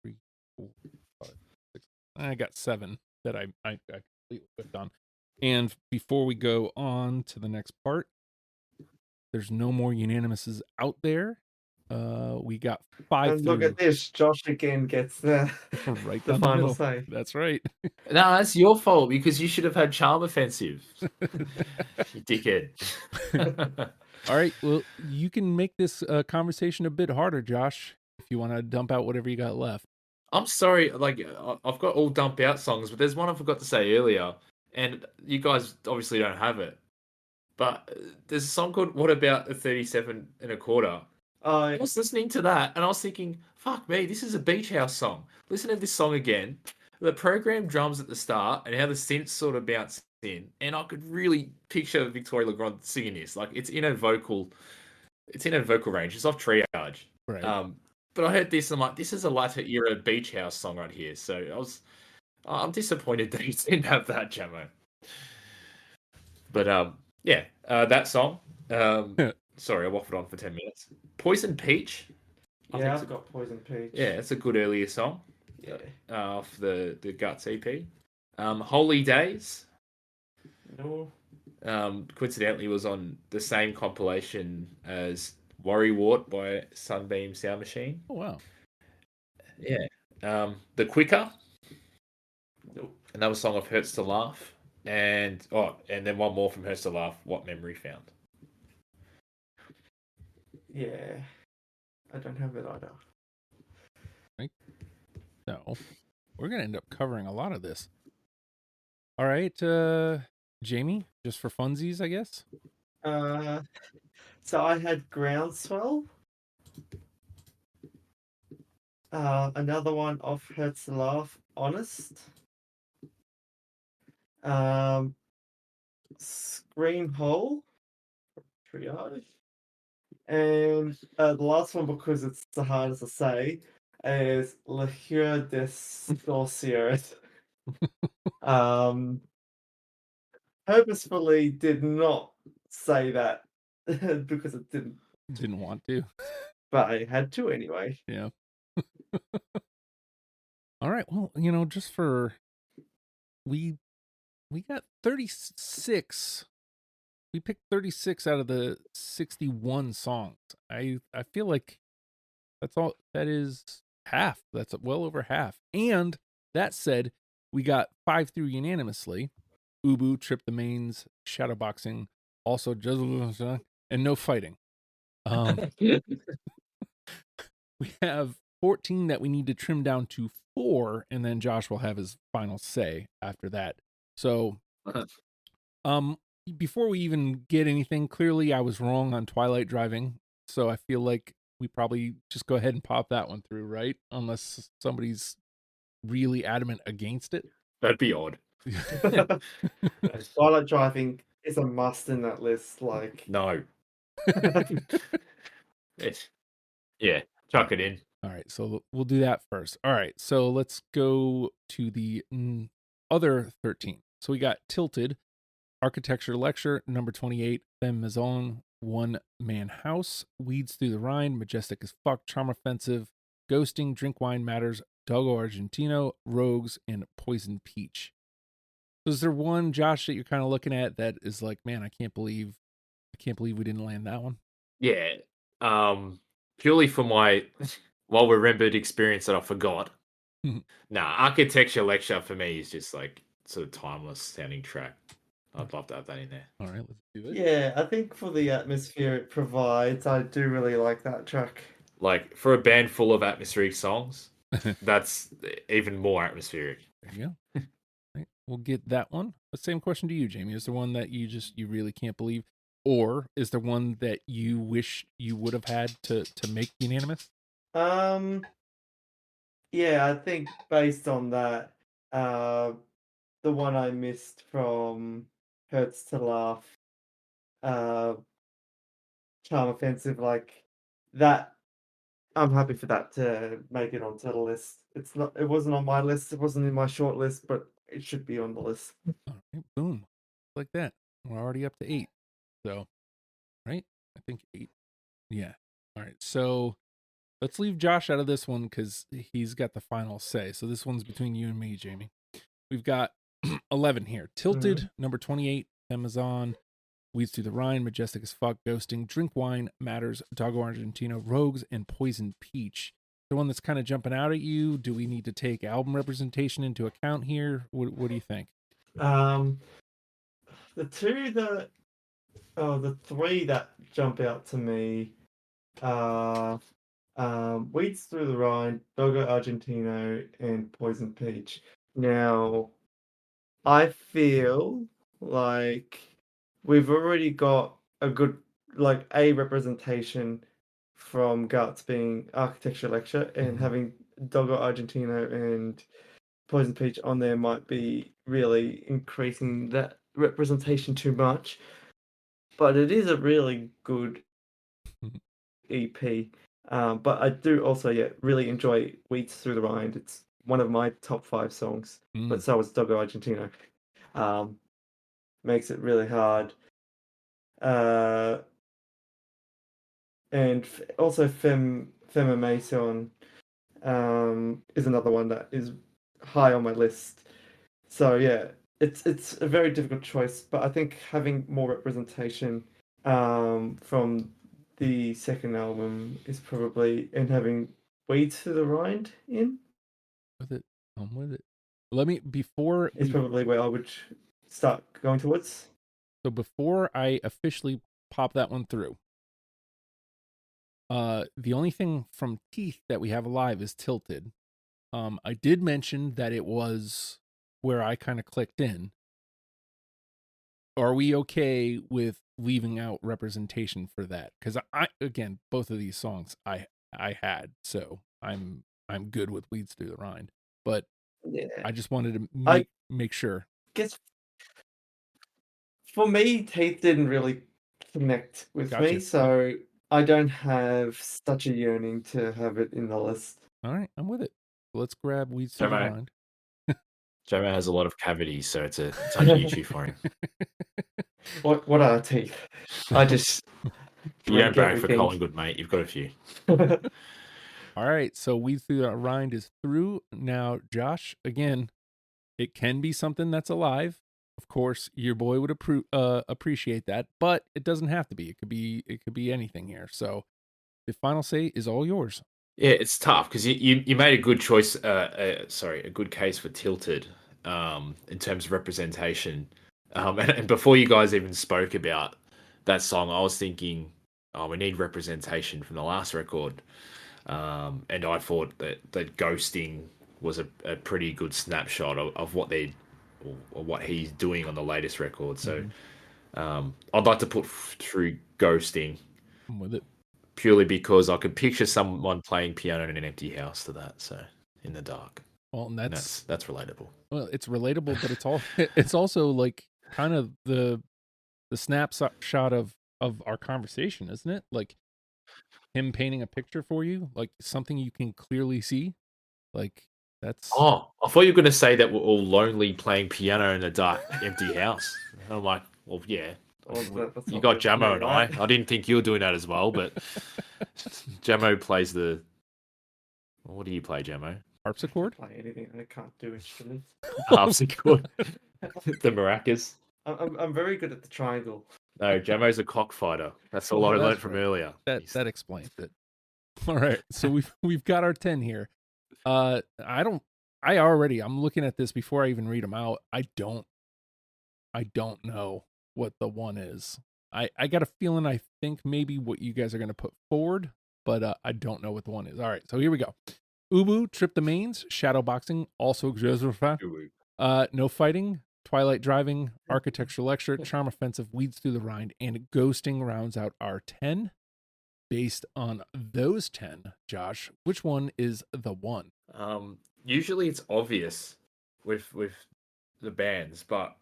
3, 4, 5, 6. I got 7 that I completely whipped on. And before we go on to the next part, there's no more unanimouses out there. We got 5 And look at this, Josh again gets the right the down the final middle. say. That's right. No, that's your fault because you should have had Charm Offensive. You dickhead. All right. Well, you can make this conversation a bit harder, Josh, if you want to dump out whatever you got left. I'm sorry, like I've got all dump out songs, but there's one I forgot to say earlier, and you guys obviously don't have it. But there's a song called "What About a 37 and a Quarter." I was listening to that, and I was thinking, "Fuck me, this is a beach house song." Listen to this song again. The programmed drums at the start and how the synths sort of bounce in, and I could really picture Victoria Legrand singing this. Like it's in a vocal range. It's off Triage. Right. But I heard this and I'm like, this is a latter era beach house song right here. So I'm disappointed that he didn't have that, Jamo. But yeah, that song. Sorry, I waffled on for 10 minutes. Poison Peach. Yeah, I've got Poison Peach. Yeah, it's a good earlier song. Yeah. Off the Guts EP. Holy Days. No. Coincidentally was on the same compilation as Worrywart by Sunbeam Sound Machine. Oh, wow. Yeah. The Quicker. Nope. Another song of Hurts to Laugh. And then one more from Hurts to Laugh, What Memory Found. Yeah. I don't have it either. Right. So we're gonna end up covering a lot of this. All right, Jamie, just for funsies, I guess. So I had Groundswell. Another one off Hurts to Laugh, Honest. Scream Hole, Triage. And the last one, because it's the hardest to say, is La Hura des Sorcières. Purposefully did not say that because it Didn't want to. but I had to anyway. Yeah. All right. Well, just for we got 36. We picked 36 out of the 61 songs. I feel like that's all. That is half. That's well over half. And that said, we got 5 through unanimously. Ubu, Trip the Mains, Shadowboxing, also and no fighting. We have 14 that we need to trim down to 4, and then Josh will have his final say after that. So, before we even get anything, clearly I was wrong on Twilight Driving. So I feel like we probably just go ahead and pop that one through, right? Unless somebody's really adamant against it. That'd be odd. Twilight Driving is a must in that list. Like, No. Yeah, chuck it in. All right, so we'll do that first. All right, so let's go to the other 13. So we got Tilted, Architecture Lecture, number 28, Femme Maison, One Man House, Weeds Through the Rhine, Majestic as Fuck, Charm Offensive, Ghosting, Drink Wine Matters, Dogo Argentino, Rogues, and Poison Peach. So is there one, Josh, that you're kind of looking at that is like, man, I can't believe we didn't land that one? Yeah. Purely for my well-remembered experience that I forgot. Architecture Lecture for me is just like sort of timeless sounding track. I'd love to have that in there. All right, let's do it. yeah, I think for the atmosphere it provides, I do really like that track. Like for a band full of atmospheric songs, that's even more atmospheric. There you go. Right, we'll get that one. The same question to you, Jamie. Is there one that you really can't believe? Or is there one that you wish you would have had to make unanimous? Yeah, I think based on that, the one I missed from Hurts to Laugh, Charm Offensive, like that, I'm happy for that to make it onto the list. It wasn't on my list, it wasn't in my short list, but it should be on the list. All right, boom. Like that. We're already up to 8. So, right? I think 8. Yeah. All right. So let's leave Josh out of this one because he's got the final say. So this one's between you and me, Jamie. We've got 11 here. Tilted, number 28, Amazon, Weeds Through the Rhine, Majestic as Fuck, Ghosting, Drink Wine Matters, Dogo Argentino, Rogues, and Poison Peach. The one that's kind of jumping out at you. Do we need to take album representation into account here? What do you think? The three that jump out to me are Weeds Through the Rhine, Dogo Argentino, and Poison Peach. Now, I feel like we've already got a good, like, a representation from Guts being Architecture Lecture, and having Dogo Argentino and Poison Peach on there might be really increasing that representation too much. But it is a really good EP. But I do also, really enjoy Weeds Through the Rhine. It's one of my top 5 songs, but so is Dogo Argentino. Makes it really hard. And also Femme Maison is another one that is high on my list. So yeah, it's a very difficult choice, but I think having more representation from the second album is probably, and having Weeds Through the Rhine in With it. I'm with it. Let me before is probably where I would start going towards. So before I officially pop that one through, the only thing from Teeth that we have alive is Tilted. I did mention that it was where I kind of clicked in. Are we okay with leaving out representation for that? Because again, both of these songs I had, so I'm good with Weeds Through the Rhine. But Yeah, I just wanted to make sure. guess For me, Teeth didn't really connect with Gotcha. me, so I don't have such a yearning to have it in the list. All right, I'm with it. Let's grab Weeds Through the Jomo. Rind. Jomo has a lot of cavities, so it's like an issue for him. What are teeth? I just You don't drink barrack for everything. Collingwood, mate. You've got a few. All right, so Weeds Through the Rind is through. Now, Josh, again, it can be something that's alive. Of course, your boy would appreciate that, but it doesn't have to be. It could be anything here. So the final say is all yours. Yeah, it's tough because you made a good choice. A good case for Tilted in terms of representation. And before you guys even spoke about that song, I was thinking, oh, we need representation from the last record. And I thought that Ghosting was a pretty good snapshot of what what he's doing on the latest record. So I'd like to put through Ghosting. I'm with it. Purely because I could picture someone playing piano in an empty house to that, so in the dark. Well, and That's relatable. Well, it's relatable, but it's also like kind of the snapshot of our conversation, isn't it? Like him painting a picture for you, like something you can clearly see. Like that's. Oh, I thought you were going to say that we're all lonely playing piano in a dark, empty house. I'm like, well, yeah. That's You not got good Jamo for me, and right? I didn't think you were doing that as well, but Jamo plays the. What do you play, Jamo? Harpsichord? Play anything. I can't do instruments. Harpsichord. The maracas. I'm very good at the triangle. No, Jamo's a cockfighter. That's all I That's learned from right. earlier. That explains it. All right, so we've got our 10 here. I'm looking at this before I even read them out. I don't know what the one is. I got a feeling I think maybe what you guys are going to put forward, but I don't know what the one is. All right, so here we go. Ubu, Trip the Mains, Shadowboxing, also Josepha, No Fighting, Twilight Driving, Architecture Lecture, Charm Offensive, Weeds Through the Rind, and Ghosting rounds out our 10. Based on those 10, Josh, which one is the one? Usually it's obvious with the bands, but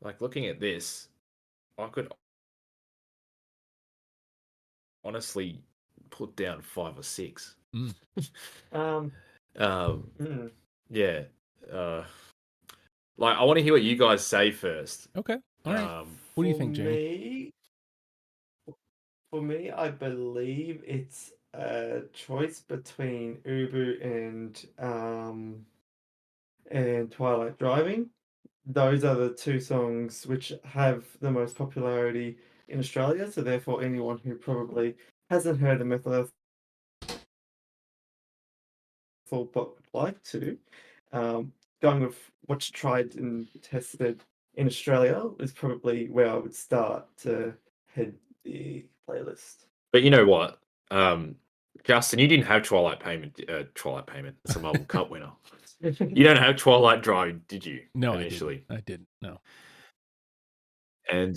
like looking at this, I could honestly put down 5 or 6. Mm. Yeah. Like I want to hear what you guys say first. Okay. All right. What do you think, Jamie? For me, I believe it's a choice between Ubu and Twilight Driving. Those are the two songs which have the most popularity in Australia. So therefore, anyone who probably hasn't heard of Methyl Ethel but would like to, going with what's tried and tested in Australia is probably where I would start to head the playlist. But you know what? Justin, you didn't have Twilight Payment. Twilight Payment. It's a Marvel Cup winner. You don't have Twilight Drive, did you? No, initially. I didn't. No. And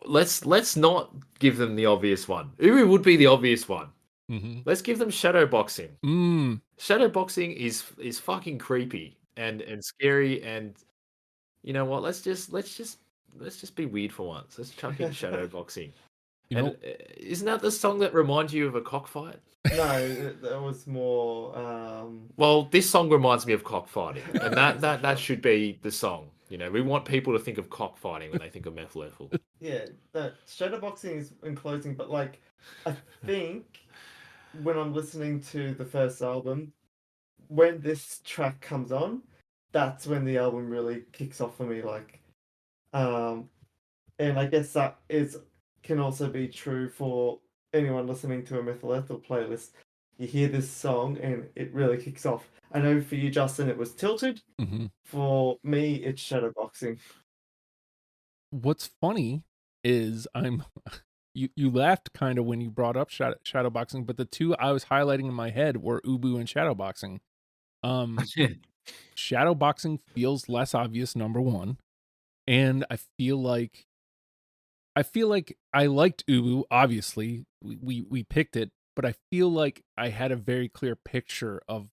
let's not give them the obvious one. Uru would be the obvious one. Mm-hmm. Let's give them Shadowboxing. Mm. Shadowboxing is fucking creepy and scary. And you know what? Let's just be weird for once. Let's chuck in Shadowboxing. Isn't that the song that reminds you of a cockfight? No, that was more. Well, this song reminds me of cockfighting, and that should be the song. You know, we want people to think of cockfighting when they think of Methyl Ethel. Yeah, Shadowboxing is enclosing, but like, I think when I'm listening to the first album, when this track comes on, that's when the album really kicks off for me. Like, and I guess that can also be true for anyone listening to a Methyl Ethel playlist. You hear this song and it really kicks off. I know for you, Justin, it was Tilted. Mm-hmm. For me, it's Shadowboxing. What's funny is you laughed kind of when you brought up Shadowboxing, but the two I was highlighting in my head were Ubu and Shadowboxing. Shadowboxing feels less obvious, number one, and I feel like I liked Ubu. Obviously, we picked it, but I feel like I had a very clear picture of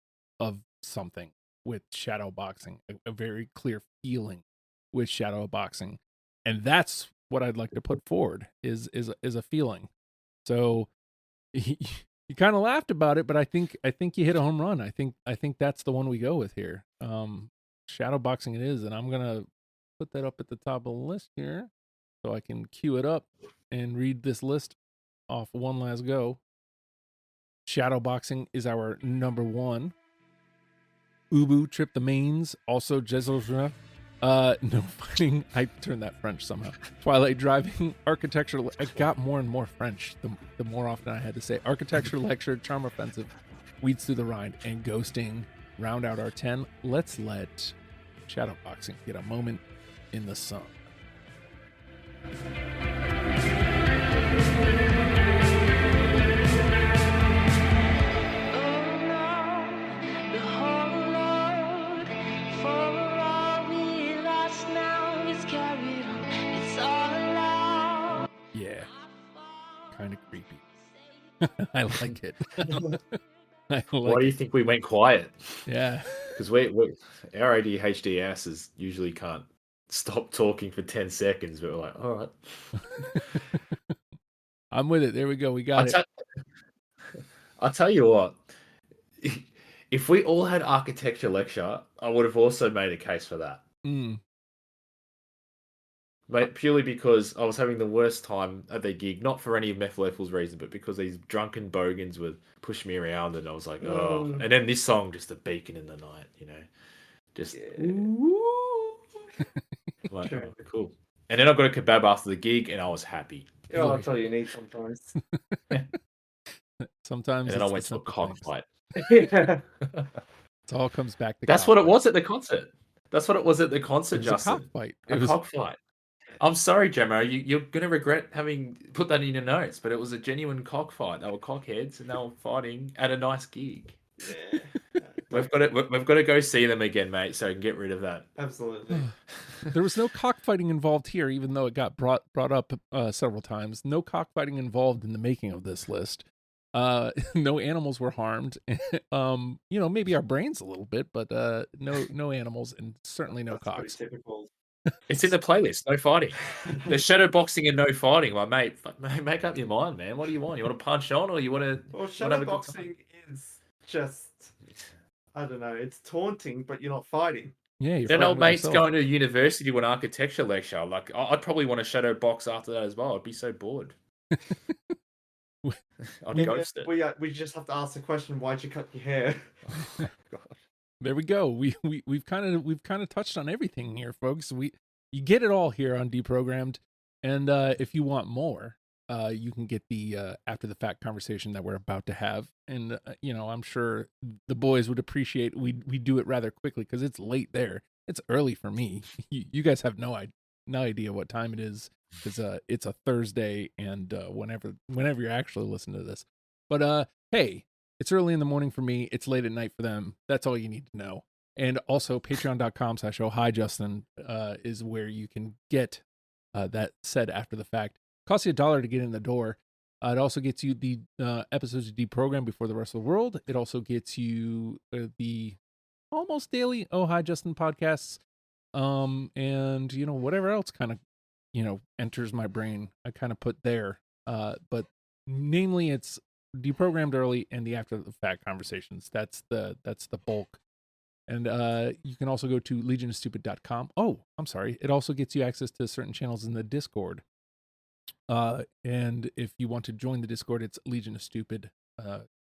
something. with shadow boxing, a very clear feeling with shadow boxing, and that's what I'd like to put forward is a feeling. So you kind of laughed about it, but I think you hit a home run. I think that's the one we go with here. Shadow boxing it is, and I'm gonna put that up at the top of the list here so I can cue it up and read this list off one last go. Shadow boxing is our number 1. Ubu Trip the Mains, also Jezelra. No fighting. I turned that French somehow. Twilight Driving, Architecture. I got more and more French the more often I had to say. Architecture Lecture, Charm Offensive, Weeds Through the Rind, and Ghosting round out our 10. Let's let shadow boxing get a moment in the sun. Yeah, kind of creepy. I like it. Why do you think we went quiet? Yeah, because we our ADHDs usually can't stop talking for 10 seconds, but we're like, all right. I'm with it. There we go. We got it. I'll tell you what. If we all had architecture lecture, I would have also made a case for that. But purely because I was having the worst time at their gig, not for any of Methyl Ethel's reason, but because these drunken bogans would push me around, and I was like, oh. And then this song, just a beacon in the night, just like, oh, cool. And then I got a kebab after the gig, and I was happy. Oh, that's all you need sometimes. Sometimes. And then I went to a cockfight. It all comes back to That's what it was at the concert. That's what it was at the concert, Justin. A cockfight. A cockfight. I'm sorry, Gemma. You're going to regret having put that in your notes, but it was a genuine cockfight. They were cockheads, and they were fighting at a nice gig. Yeah. We've got to go see them again, mate, so I can get rid of that. Absolutely. There was no cockfighting involved here, even though it got brought up several times. No cockfighting involved in the making of this list. No animals were harmed. Maybe our brains a little bit, but no animals, and certainly no cocks. Typical. It's in the playlist. No fighting. There's shadow boxing and no fighting. My mate, make up your mind, man. What do you want? You want to punch on, or you want to? Well, shadow boxing is just, I don't know. It's taunting, but you're not fighting. Yeah, then old mate's going to university to an architecture lecture. Like, I'd probably want to shadow box after that as well. I'd be so bored. I'd ghost it. We just have to ask the question: why'd you cut your hair? Oh, God. There we go. We've kind of touched on everything here, folks. You get it all here on Deprogrammed, and if you want more, you can get the after the fact conversation that we're about to have. And I'm sure the boys would appreciate we do it rather quickly because it's late there. It's early for me. You guys have no idea what time it is because it's a Thursday, and whenever you're actually listening to this, but hey. It's early in the morning for me. It's late at night for them. That's all you need to know. And also patreon.com/ohhijustin is where you can get that said after the fact. Costs you $1 to get in the door. It also gets you the episodes of Deprogrammed before the rest of the world. It also gets you the almost daily Oh Hi Justin podcasts. And whatever else kind of enters my brain, I kind of put there. But namely it's Deprogrammed early and the after the fact conversations. That's the bulk. And you can also go to legionofstupid.com. Oh, I'm sorry. It also gets you access to certain channels in the Discord. And if you want to join the Discord, it's Legion of Stupid.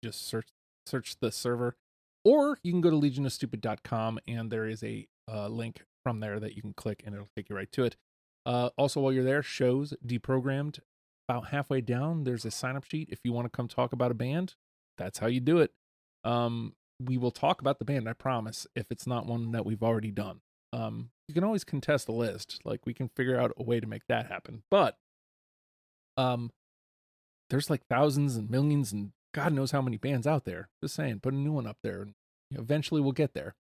Just search the server. Or you can go to legionofstupid.com and there is a link from there that you can click and it'll take you right to it. Also, while you're there, shows Deprogrammed. About halfway down, there's a sign-up sheet. If you want to come talk about a band, that's how you do it. We will talk about the band, I promise, if it's not one that we've already done. You can always contest the list. Like, we can figure out a way to make that happen. But there's like thousands and millions and God knows how many bands out there. Just saying, put a new one up there. And eventually we'll get there.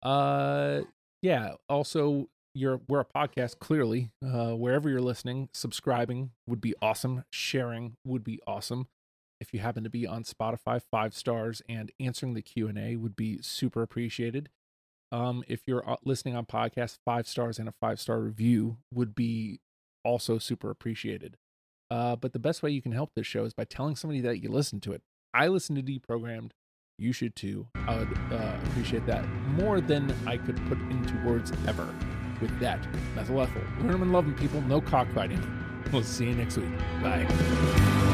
Yeah, also... we're a podcast, clearly. Wherever you're listening, subscribing would be awesome. Sharing would be awesome. If you happen to be on Spotify, 5 stars, and answering the Q&A would be super appreciated. If you're listening on podcast, 5 stars and a 5-star review would be also super appreciated. But the best way you can help this show is by telling somebody that you listen to it. I listen to Deprogrammed. You should too. I would appreciate that more than I could put into words ever. With that, Methyl Ethel, learn them and love them, people. No cockfighting. We'll see you next week. Bye.